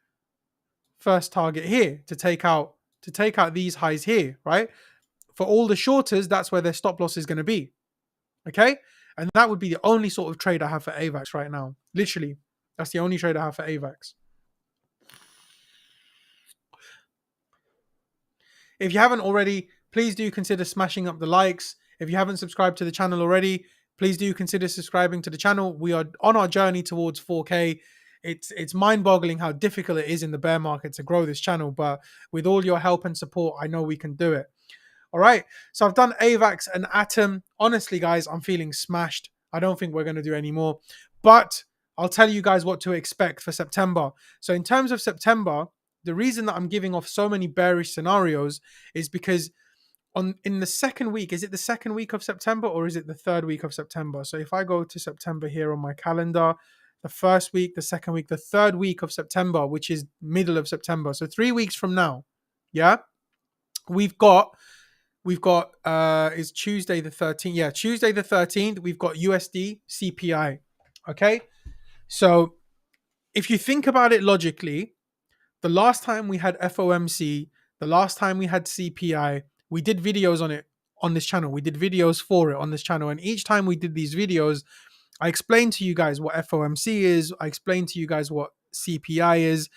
first target here to take out these highs here, right? For all the shorters, that's where their stop loss is going to be. Okay? And that would be the only sort of trade I have for AVAX right now. Literally, that's the only trade I have for AVAX. If you haven't already, please do consider smashing up the likes. If you haven't subscribed to the channel already, please do consider subscribing to the channel. We are on our journey towards 4K. It's mind-boggling how difficult it is in the bear market to grow this channel, but with all your help and support, I know we can do it. All right, so I've done AVAX and Atom. Honestly, guys, I'm feeling smashed. I don't think we're going to do any more, but I'll tell you guys what to expect for September. So in terms of September, the reason that I'm giving off so many bearish scenarios is because in the second week, is it the second week of September or is it the third week of September? So if I go to September here on my calendar, the first week, the second week, the third week of September, which is middle of September. So 3 weeks from now, yeah, we've got is Tuesday the 13th. Yeah, Tuesday the 13th, we've got USD CPI. Okay. So if you think about it logically, the last time we had FOMC, the last time we had CPI, we did videos on it on this channel. We did videos for it on this channel. And each time we did these videos, I explained to you guys what FOMC is. I explained to you guys what CPI is.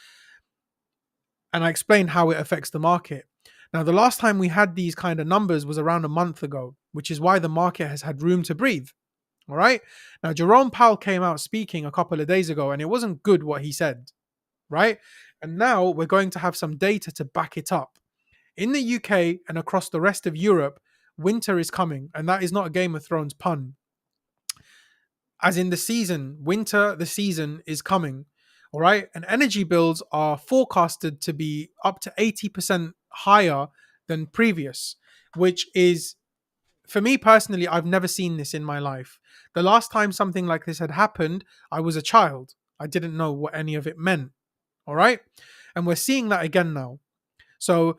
And I explained how it affects the market. Now, the last time we had these kind of numbers was around a month ago, which is why the market has had room to breathe. All right. Now, Jerome Powell came out speaking a couple of days ago, and it wasn't good what he said. Right. And now we're going to have some data to back it up. In the UK and across the rest of Europe, winter is coming. And that is not a Game of Thrones pun. As in the season, winter, the season is coming. All right. And energy bills are forecasted to be up to 80% higher than previous, which is, for me personally, I've never seen this in my life. The last time something like this had happened, I was a child. I didn't know what any of it meant. All right. And we're seeing that again now. So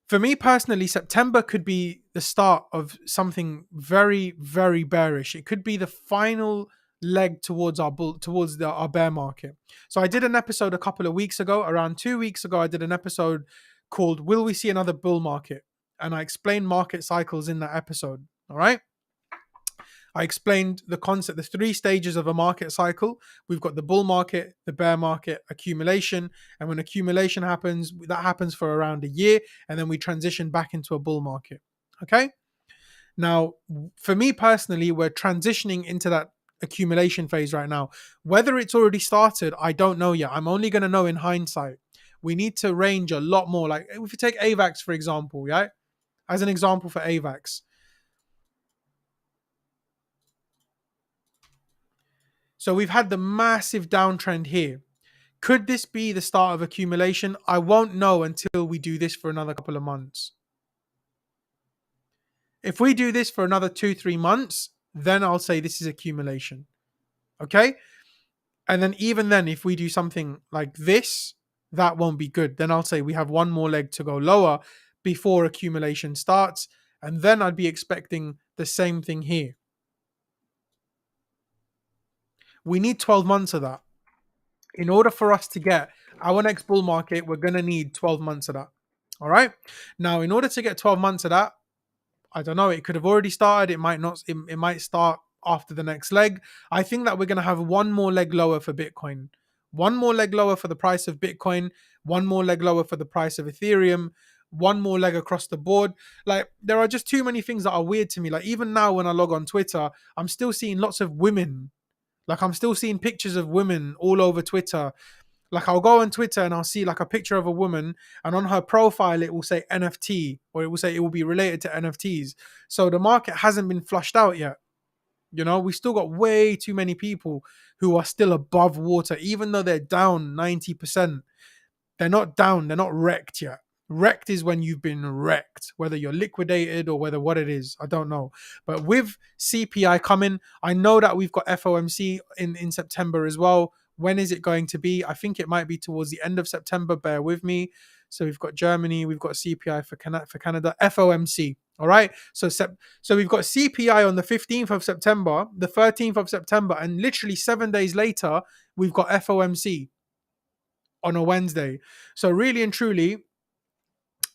for me personally, September could be the start of something very, very bearish. It could be the final leg towards our bear market. So I did an episode a couple of weeks ago, around 2 weeks ago. I did an episode called "Will We See Another Bull Market?" and I explained market cycles in that episode. All right. I explained the concept, the 3 stages of a market cycle. We've got the bull market, the bear market, accumulation. And when accumulation happens, that happens for around a year. And then we transition back into a bull market. Okay. Now, for me personally, we're transitioning into that accumulation phase right now. Whether it's already started, I don't know yet. I'm only going to know in hindsight. We need to range a lot more. Like if you take AVAX, for example, yeah, as an example for AVAX. So we've had the massive downtrend here. Could this be the start of accumulation? I won't know until we do this for another couple of months. If we do this for another 2-3 months, then I'll say this is accumulation. Okay? And then even then, if we do something like this, that won't be good. Then I'll say we have one more leg to go lower before accumulation starts. And then I'd be expecting the same thing here. We need 12 months of that. In order for us to get our next bull market, we're going to need 12 months of that. All right. Now, in order to get 12 months of that, I don't know, it could have already started. It might not. It might start after the next leg. I think that we're going to have one more leg lower for Bitcoin. One more leg lower for the price of Bitcoin. One more leg lower for the price of Ethereum. One more leg across the board. Like, there are just too many things that are weird to me. Like, even now when I log on Twitter, I'm still seeing lots of women. Like, I'm still seeing pictures of women all over Twitter. Like, I'll go on Twitter and I'll see like a picture of a woman, and on her profile it will say NFT, or it will say it will be related to NFTs. So the market hasn't been flushed out yet. You know, we still got way too many people who are still above water, even though they're down 90%. They're not down, they're not wrecked yet. Wrecked is when you've been wrecked, whether you're liquidated or whether what it is, I don't know. But with CPI coming, I know that we've got FOMC in September as well. When is it going to be? I think it might be towards the end of September. Bear with me. So we've got Germany, we've got CPI for Canada, FOMC. All right. So we've got CPI on the 15th of September, the 13th of September, and literally 7 days later, we've got FOMC on a Wednesday. So really and truly,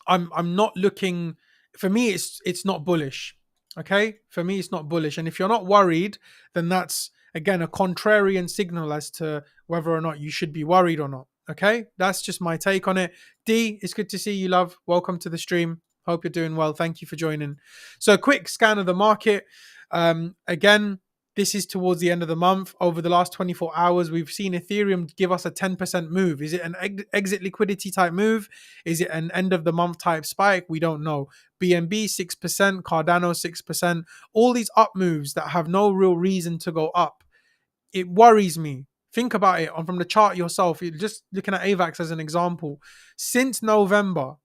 I'm not looking, for me it's not bullish. Okay? For me it's not bullish. And if you're not worried, then that's again a contrarian signal as to whether or not you should be worried or not. Okay? That's just my take on it. D, it's good to see you, love. Welcome to the stream. Hope you're doing well. Thank you for joining. So, a quick scan of the market. Again, this is towards the end of the month. Over the last 24 hours, we've seen Ethereum give us a 10% move. Is it an exit liquidity type move? Is it an end of the month type spike? We don't know. BNB 6%, Cardano 6%, all these up moves that have no real reason to go up. It worries me. Think about it from the chart yourself. You're just looking at AVAX as an example. Since November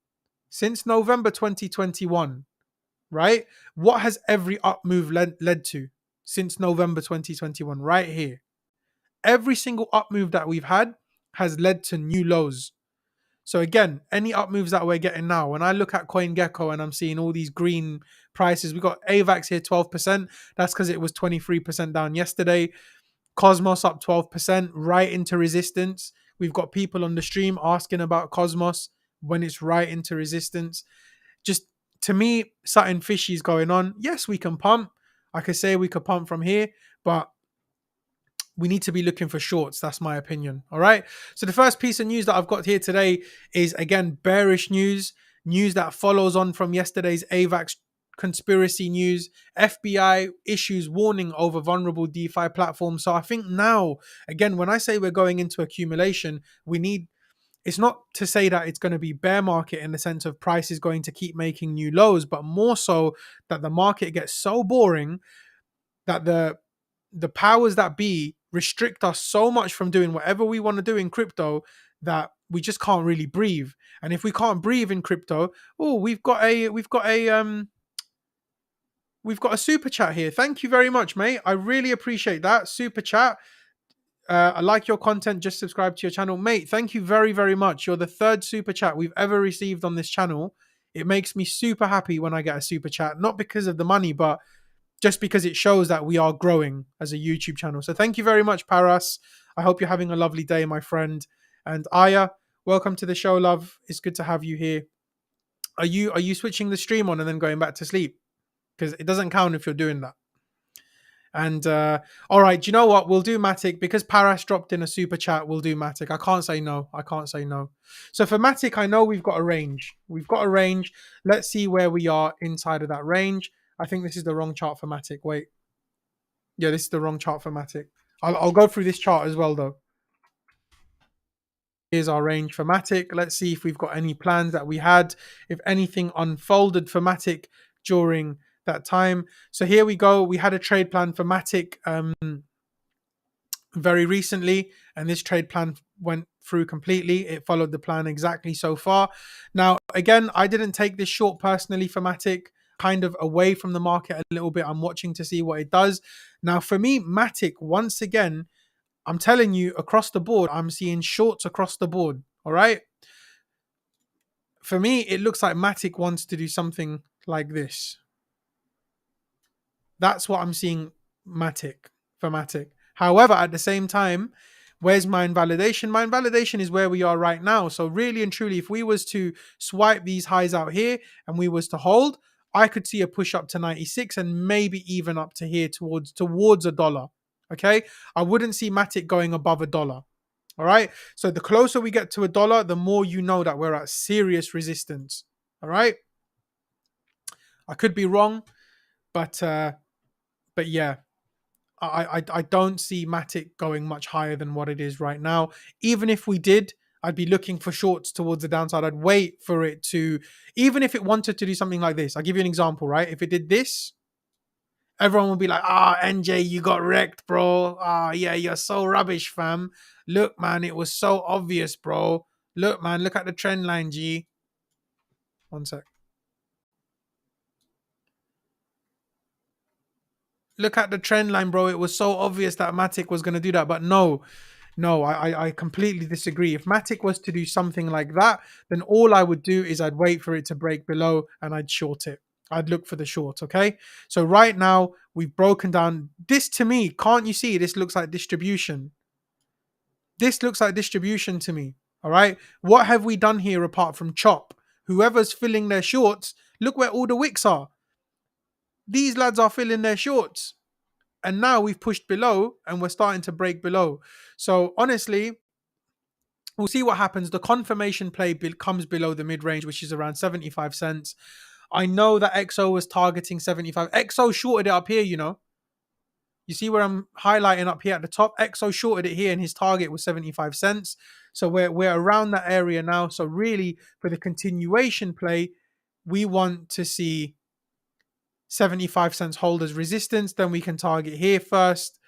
2021, right? What has every up move led to since November 2021? Right here. Every single up move that we've had has led to new lows. So again, any up moves that we're getting now, when I look at CoinGecko and I'm seeing all these green prices, we got AVAX here 12%. That's because it was 23% down yesterday. Cosmos up 12%, right into resistance. We've got people on the stream asking about Cosmos when it's right into resistance. Just to me, something fishy is going on. Yes, we can pump. I could say we could pump from here, but we need to be looking for shorts. That's my opinion. All right. So the first piece of news that I've got here today is, again, bearish news that follows on from yesterday's AVAX conspiracy news. FBI issues warning over vulnerable DeFi platforms. So I think now, again, when I say we're going into accumulation, it's not to say that it's going to be bear market in the sense of price is going to keep making new lows, but more so that the market gets so boring that the powers that be restrict us so much from doing whatever we want to do in crypto that we just can't really breathe. And if we can't breathe in crypto, we've got a super chat here. Thank you very much, mate. I really appreciate that super chat. I like your content. Just subscribe to your channel, mate. Thank you very, very much. You're the third super chat we've ever received on this channel. It makes me super happy when I get a super chat, not because of the money, but just because it shows that we are growing as a YouTube channel. So thank you very much, Paras. I hope you're having a lovely day, my friend. And Aya, welcome to the show, love. It's good to have you here. Are you switching the stream on and then going back to sleep? Because it doesn't count if you're doing that. And all right, do you know what? We'll do Matic because Paras dropped in a super chat. We'll do Matic. I can't say no. So for Matic, I know we've got a range. Let's see where we are inside of that range. I think this is the wrong chart for Matic. Wait. Yeah, this is the wrong chart for Matic. I'll go through this chart as well, though. Here's our range for Matic. Let's see if we've got any plans that we had, if anything unfolded for Matic during that time. So here we go. We had a trade plan for Matic very recently, and this trade plan went through completely. It followed the plan exactly so far. Now, again, I didn't take this short personally for Matic, kind of away from the market a little bit. I'm watching to see what it does. Now, for me, Matic, once again, I'm telling you, across the board, I'm seeing shorts across the board. All right. For me, it looks like Matic wants to do something like this. That's what I'm seeing for Matic. However, at the same time, where's my invalidation? My invalidation is where we are right now. So really and truly, if we was to swipe these highs out here and we was to hold, I could see a push up to 96 and maybe even up to here towards $1. Okay. I wouldn't see Matic going above $1. All right. So the closer we get to $1, the more you know that we're at serious resistance. All right. I could be wrong, but yeah, I don't see Matic going much higher than what it is right now. Even if we did, I'd be looking for shorts towards the downside. I'd wait for it to, even if it wanted to do something like this. I'll give you an example, right? If it did this, everyone will be like, NJ, you got wrecked, bro. Yeah, you're so rubbish, fam. Look, man, it was so obvious, bro. Look, man, look at the trend line, G. One sec. Look at the trend line, bro. It was so obvious that Matic was going to do that. But no, I completely disagree. If Matic was to do something like that, then all I would do is I'd wait for it to break below and I'd short it. I'd look for the short, okay? So right now, we've broken down. This to me, can't you see? This looks like distribution. This looks like distribution to me, all right? What have we done here apart from chop? Whoever's filling their shorts, look where all the wicks are. These lads are filling their shorts. And now we've pushed below and we're starting to break below. So honestly, we'll see what happens. The confirmation play comes below the mid-range, which is around 75 cents. I know that XO was targeting 75. XO shorted it up here, you know. You see where I'm highlighting up here at the top? XO shorted it here and his target was 75 cents. So we're around that area now. So really, for the continuation play, we want to see 75 cents hold as resistance. Then we can target here first,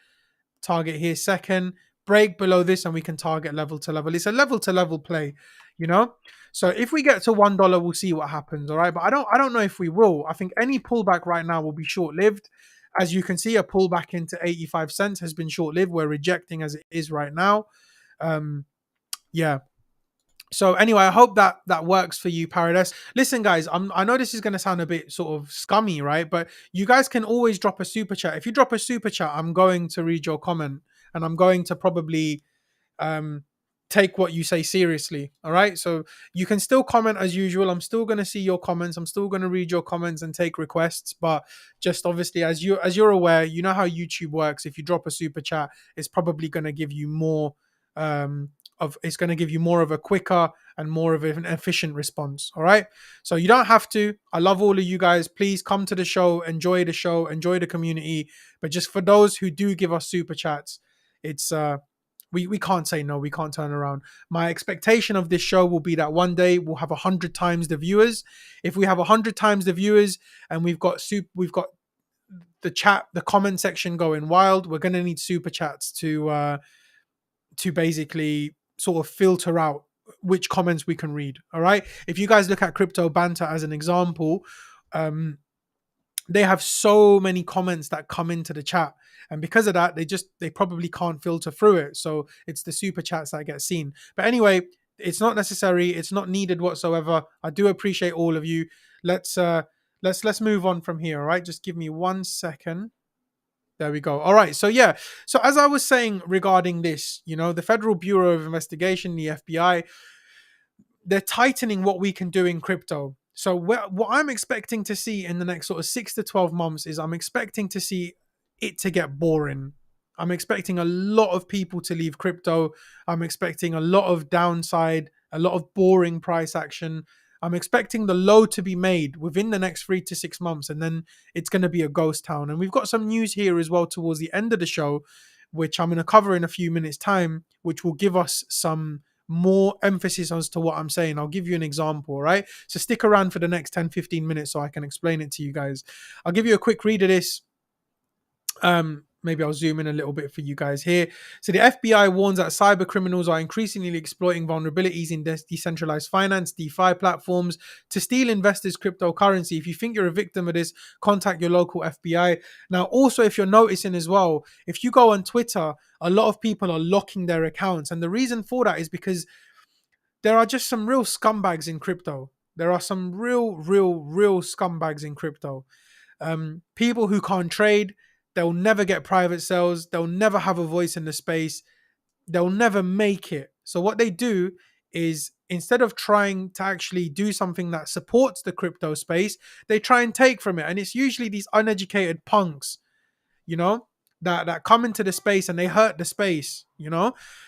target here second, break below this, and we can target level to level. It's a level to level play, you know. So if we get to $1, we'll see what happens. All right, but I don't know if we will. I think any pullback right now will be short lived. As you can see, a pullback into 85 cents has been short lived. We're rejecting as it is right now. Yeah. So anyway, I hope that works for you, Paradise. Listen, guys, I know this is going to sound a bit sort of scummy, right? But you guys can always drop a super chat. If you drop a super chat, I'm going to read your comment, and I'm going to probably um, take what you say seriously. All right. So you can still comment as usual. I'm still going to see your comments. I'm still going to read your comments and take requests. But just obviously, as you're aware, you know how YouTube works. If you drop a super chat, it's probably going to give you more it's going to give you more of a quicker and more of an efficient response. All right. So you don't have to. I love all of you guys. Please come to the show, enjoy the community. But just for those who do give us super chats, it's we can't say no. We can't turn around. My expectation of this show will be that one day we'll have 100 times the viewers. If we have 100 times the viewers and we've got the chat, the comment section going wild, we're going to need super chats to basically sort of filter out which comments we can read. All right. If you guys look at Crypto Banter as an example, they have so many comments that come into the chat, and because of that, they probably can't filter through it. So it's the super chats that get seen. But anyway, it's not necessary. It's not needed whatsoever. I do appreciate all of you. Let's move on from here. All right. Just give me 1 second. There we go. All right. So yeah. So as I was saying regarding this, the Federal Bureau of Investigation, the FBI, they're tightening what we can do in crypto. So what I'm expecting to see in the next sort of 6 to 12 months is I'm expecting to see it to get boring. I'm expecting a lot of people to leave crypto. I'm expecting a lot of downside, a lot of boring price action. I'm expecting the low to be made within the next 3 to 6 months, and then it's going to be a ghost town. And we've got some news here as well towards the end of the show, which I'm going to cover in a few minutes' time, which will give us some more emphasis as to what I'm saying. I'll give you an example, right? So stick around for the next 10-15 minutes so I can explain it to you guys. I'll give you a quick read of this. Maybe I'll zoom in a little bit for you guys here. So the FBI warns that cyber criminals are increasingly exploiting vulnerabilities in decentralized finance, DeFi platforms to steal investors' cryptocurrency. If you think you're a victim of this, contact your local FBI. Now, also, if you're noticing as well, if you go on Twitter, a lot of people are locking their accounts. And the reason for that is because there are just some real scumbags in crypto. There are some real scumbags in crypto. People who can't trade. They'll never get private sales. They'll never have a voice in the space. They'll never make it. So what they do is, instead of trying to actually do something that supports the crypto space, they try and take from it. And it's usually these uneducated punks, that come into the space and they hurt the space,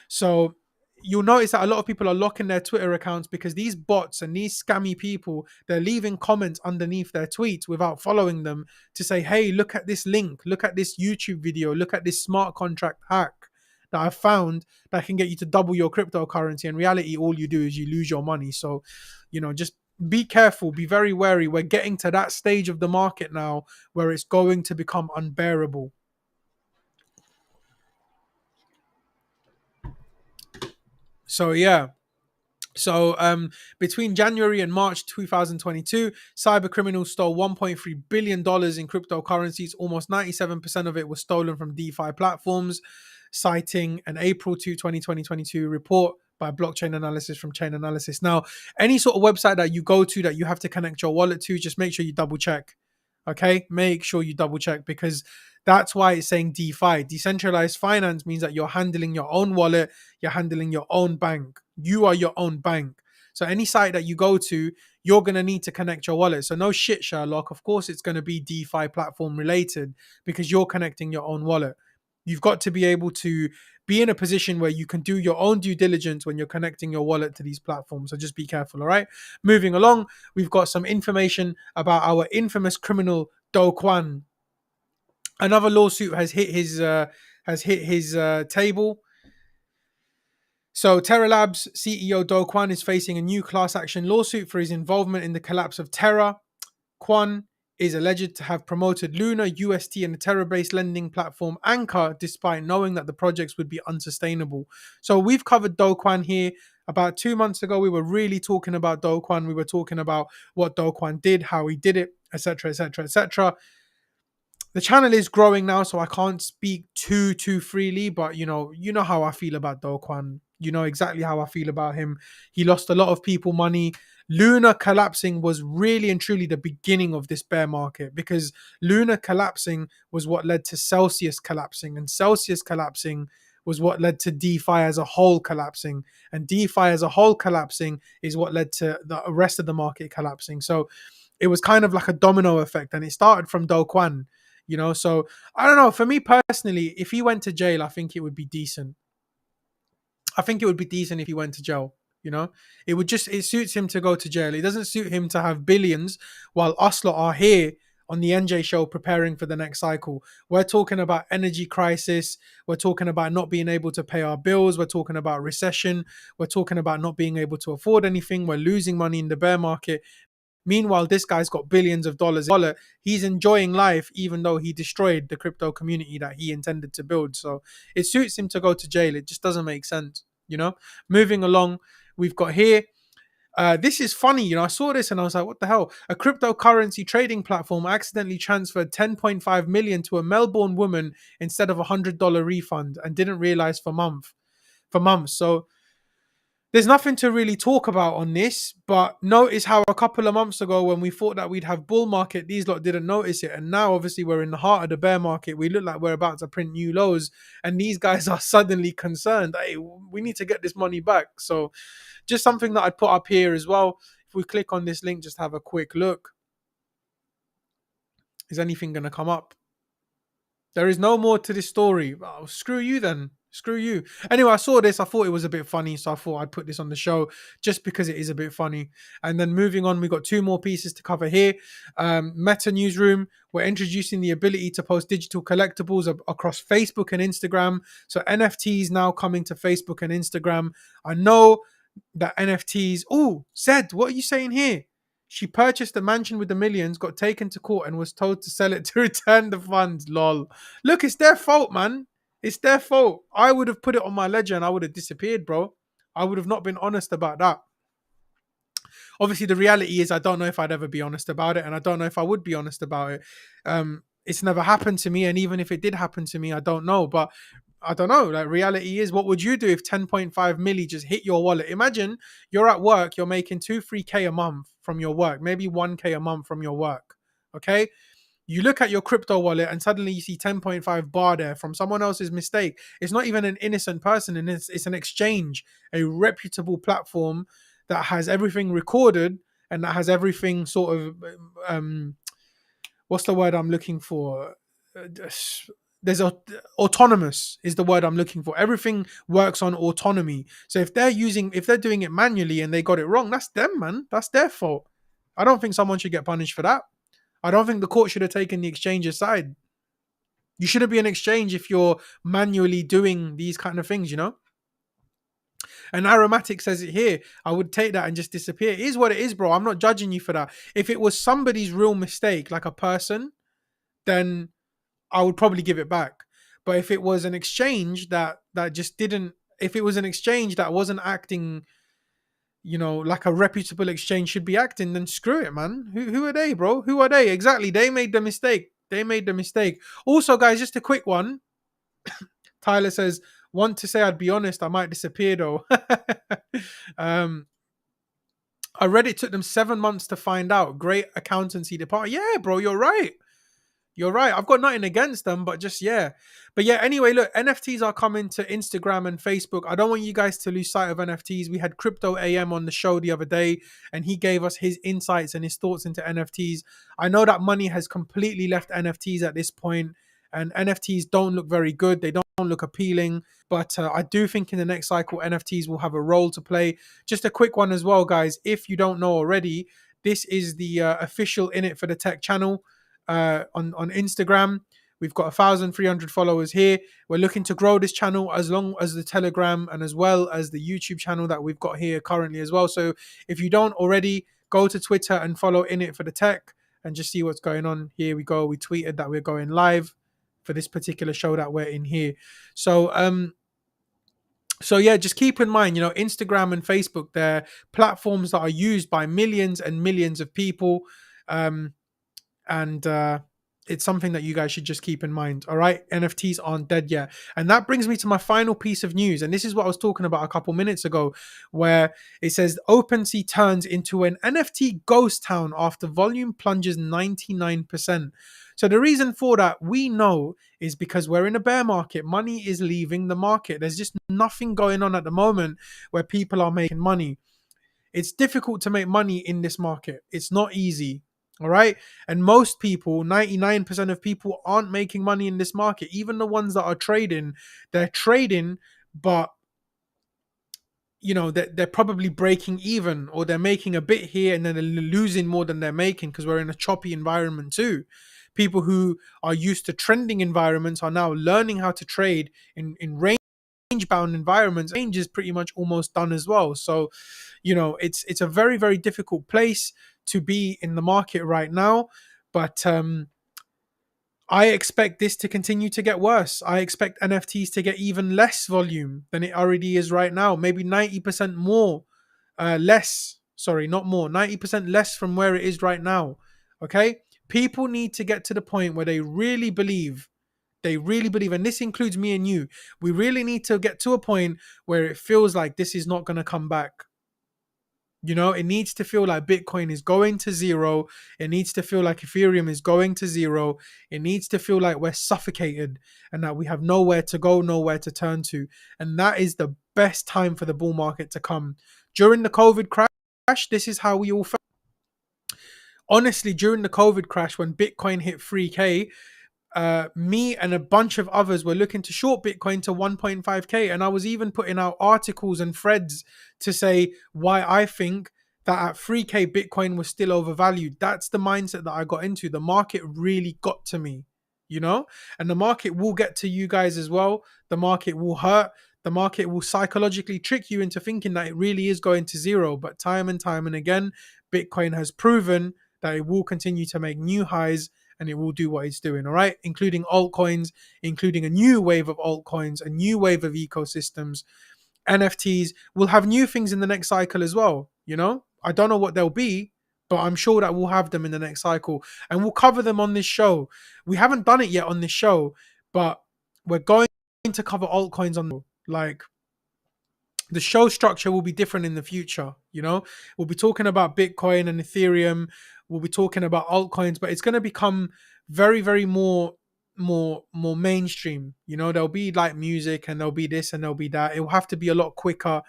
So you'll notice that a lot of people are locking their Twitter accounts because these bots and these scammy people, they're leaving comments underneath their tweets without following them to say, hey, look at this link, look at this YouTube video, look at this smart contract hack that I've found that can get you to double your cryptocurrency. In reality, all you do is you lose your money. So, just be careful, be very wary. We're getting to that stage of the market now where it's going to become unbearable. So, yeah. So between January and March 2022, cyber criminals stole $1.3 billion in cryptocurrencies. Almost 97% of it was stolen from DeFi platforms, citing an April 2022 report by blockchain analysis from Chain Analysis. Now, any sort of website that you go to that you have to connect your wallet to, just make sure you double check. Okay, make sure you double check, because that's why it's saying DeFi. Decentralized finance means that you're handling your own wallet, you're handling your own bank. You are your own bank. So any site that you go to, you're going to need to connect your wallet. So no shit, Sherlock. Of course, it's going to be DeFi platform related because you're connecting your own wallet. You've got to be able to be in a position where you can do your own due diligence when you're connecting your wallet to these platforms. So just be careful, all right? Moving along, we've got some information about our infamous criminal Kwon. Another lawsuit has hit his table. So Terra Labs CEO Kwon is facing a new class action lawsuit for his involvement in the collapse of Terra. Kwon is alleged to have promoted Luna, UST, and the Terra-based lending platform Anchor, despite knowing that the projects would be unsustainable. So we've covered Kwon here. About 2 months ago, we were really talking about Kwon. We were talking about what Kwon did, how he did it, etc., etc., etc. The channel is growing now, so I can't speak too freely, but you know how I feel about Kwon. You know exactly how I feel about him. He lost a lot of people money. Luna collapsing was really and truly the beginning of this bear market, because Luna collapsing was what led to Celsius collapsing, and Celsius collapsing was what led to DeFi as a whole collapsing, and DeFi as a whole collapsing is what led to the rest of the market collapsing. So it was kind of like a domino effect, and it started from Kwon. So I don't know. For me personally, if he went to jail, I think it would be decent. I think it would be decent if he went to jail. It suits him to go to jail. It doesn't suit him to have billions while us lot are here on the NJ show preparing for the next cycle. We're talking about energy crisis. We're talking about not being able to pay our bills. We're talking about recession. We're talking about not being able to afford anything. We're losing money in the bear market. Meanwhile, this guy's got billions of dollars. He's enjoying life, even though he destroyed the crypto community that he intended to build. So it suits him to go to jail. It just doesn't make sense. Moving along, we've got here. This is funny. I saw this and I was like, what the hell? A cryptocurrency trading platform accidentally transferred 10.5 million to a Melbourne woman instead of $100 refund and didn't realize for months. So there's nothing to really talk about on this, but notice how a couple of months ago when we thought that we'd have bull market, these lot didn't notice it. And now obviously we're in the heart of the bear market. We look like we're about to print new lows and these guys are suddenly concerned. Hey, we need to get this money back. So just something that I'd put up here as well. If we click on this link, just have a quick look. Is anything going to come up? There is no more to this story. Oh, screw you then. Screw you. Anyway, I saw this. I thought it was a bit funny, so I thought I'd put this on the show just because it is a bit funny. And then moving on, we got 2 more pieces to cover here. Meta Newsroom, we're introducing the ability to post digital collectibles across Facebook and Instagram. So NFTs now coming to Facebook and Instagram. I know that NFTs... Oh, Zed, what are you saying here? She purchased a mansion with the millions, got taken to court, and was told to sell it to return the funds. Lol. Look, it's their fault, man. It's their fault. I would have put it on my ledger and I would have disappeared, bro. I would have not been honest about that. Obviously, the reality is I don't know if I'd ever be honest about it, and I don't know if I would be honest about it. It's never happened to me, and even if it did happen to me, I don't know. But I don't know. Like, reality is, what would you do if 10.5 milli just hit your wallet? Imagine you're at work, you're making 2-3K a month from your work, maybe 1K a month from your work. Okay. You look at your crypto wallet and suddenly you see 10.5 bar there from someone else's mistake. It's not even an innocent person, and it's an exchange, a reputable platform that has everything recorded and that has everything sort of, what's the word I'm looking for? There's autonomous is the word I'm looking for. Everything works on autonomy. So if they're doing it manually and they got it wrong, that's them, man. That's their fault. I don't think someone should get punished for that. I don't think the court should have taken the exchange's side. You shouldn't be an exchange if you're manually doing these kind of things, And Aromatic says it here. I would take that and just disappear. It is what it is, bro. I'm not judging you for that. If it was somebody's real mistake, like a person, then I would probably give it back. But if it was an exchange that just didn't, if it was an exchange that wasn't acting, like a reputable exchange should be acting, then screw it, man. Who are they, bro? Who are they? Exactly. They made the mistake. Also, guys, just a quick one. Tyler says, want to say I'd be honest, I might disappear though. I read it took them 7 months to find out. Great accountancy department. Yeah, bro, you're right. I've got nothing against them, but just, yeah. But yeah, anyway, look, NFTs are coming to Instagram and Facebook. I don't want you guys to lose sight of NFTs. We had Crypto AM on the show the other day, and he gave us his insights and his thoughts into NFTs. I know that money has completely left NFTs at this point, and NFTs don't look very good. They don't look appealing. But I do think in the next cycle, NFTs will have a role to play. Just a quick one as well, guys. If you don't know already, this is the official In It for the Tech channel on Instagram. We've got 1,300 followers here. We're looking to grow this channel as long as the Telegram and as well as the YouTube channel that we've got here currently as well. So if you don't already, go to Twitter and follow In It for the Tech and just see what's going on. Here we go. We tweeted that we're going live for this particular show that we're in here. So yeah, just keep in mind, Instagram and Facebook, they're platforms that are used by millions and millions of people. And it's something that you guys should just keep in mind. All right, NFTs aren't dead yet. And that brings me to my final piece of news, and this is what I was talking about a couple minutes ago, where it says OpenSea turns into an NFT ghost town after volume plunges 99%. So the reason for that, we know, is because we're in a bear market. Money is leaving the market. There's just nothing going on at the moment where people are making money. It's difficult to make money in this market. It's not easy. All right. And most people, 99% of people, aren't making money in this market. Even the ones that are trading, they're trading, but they're probably breaking even, or they're making a bit here and then they're losing more than they're making, because we're in a choppy environment too. People who are used to trending environments are now learning how to trade in range-bound environments. Range is pretty much almost done as well. So, it's a very, very difficult place to be in the market right now. But I expect this to continue to get worse. I expect NFTs to get even less volume than it already is right now. Maybe 90% more, less. Sorry, not more. 90% less from where it is right now. Okay? People need to get to the point where they really believe, and this includes me and you. We really need to get to a point where it feels like this is not going to come back. It needs to feel like Bitcoin is going to zero. It needs to feel like Ethereum is going to zero. It needs to feel like we're suffocated and that we have nowhere to go, nowhere to turn to. And that is the best time for the bull market to come. During the COVID crash, this is how we all felt. Honestly, during the COVID crash, when Bitcoin hit 3K, me and a bunch of others were looking to short Bitcoin to 1.5k, and I was even putting out articles and threads to say why I think that at 3k Bitcoin was still overvalued. That's the mindset that I got into. The market really got to me, and the market will get to you guys as well. The market will hurt. The market will psychologically trick you into thinking that it really is going to zero. But time and time and again, Bitcoin has proven that it will continue to make new highs, and it will do what it's doing, all right? Including altcoins, including a new wave of altcoins, a new wave of ecosystems. NFTs will have new things in the next cycle as well, I don't know what they'll be, but I'm sure that we'll have them in the next cycle. And we'll cover them on this show. We haven't done it yet on this show, but we're going to cover altcoins on, like, the show structure will be different in the future. We'll be talking about Bitcoin and Ethereum. We'll be talking about altcoins, but it's going to become very, very more mainstream. There'll be like music, and there'll be this and there'll be that. It will have to be a lot quicker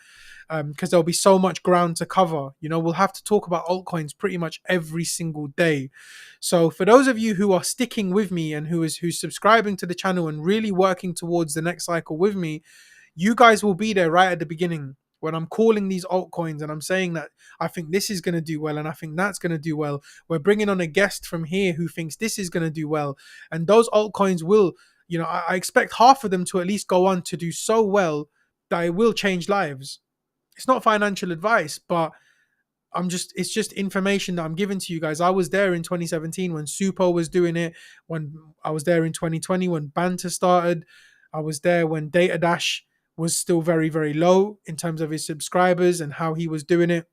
because there'll be so much ground to cover. We'll have to talk about altcoins pretty much every single day. So for those of you who are sticking with me and who's subscribing to the channel and really working towards the next cycle with me, you guys will be there right at the beginning when I'm calling these altcoins and I'm saying that I think this is going to do well and I think that's going to do well. We're bringing on a guest from here who thinks this is going to do well. And those altcoins will, I expect half of them to at least go on to do so well that it will change lives. It's not financial advice, but it's just information that I'm giving to you guys. I was there in 2017 when Supo was doing it. When I was there in 2020 when Banter started. I was there when DataDash was still very, very low in terms of his subscribers and how he was doing it.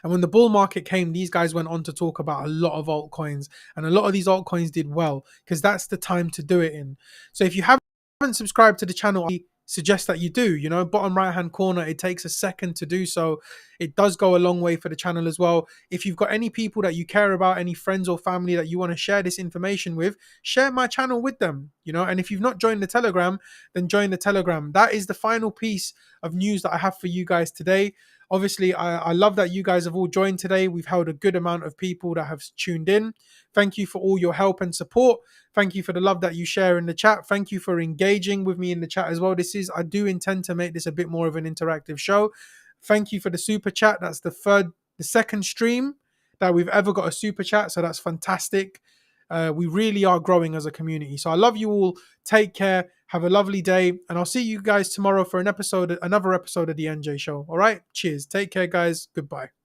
And when the bull market came, these guys went on to talk about a lot of altcoins, and a lot of these altcoins did well because that's the time to do it in. So if you haven't subscribed to the channel, I suggest that you do. Bottom right hand corner, it takes a second to do so. It does go a long way for the channel as well. If you've got any people that you care about, any friends or family that you want to share this information with, share my channel with them. And if you've not joined the Telegram, then join the Telegram. That is the final piece of news that I have for you guys today. Obviously, I love that you guys have all joined today. We've held a good amount of people that have tuned in. Thank you for all your help and support. Thank you for the love that you share in the chat. Thank you for engaging with me in the chat as well. I do intend to make this a bit more of an interactive show. Thank you for the super chat. That's the second stream that we've ever got a super chat. So that's fantastic. We really are growing as a community. So I love you all. Take care. Have a lovely day. And I'll see you guys tomorrow for another episode of the NJ Show. All right. Cheers. Take care, guys. Goodbye.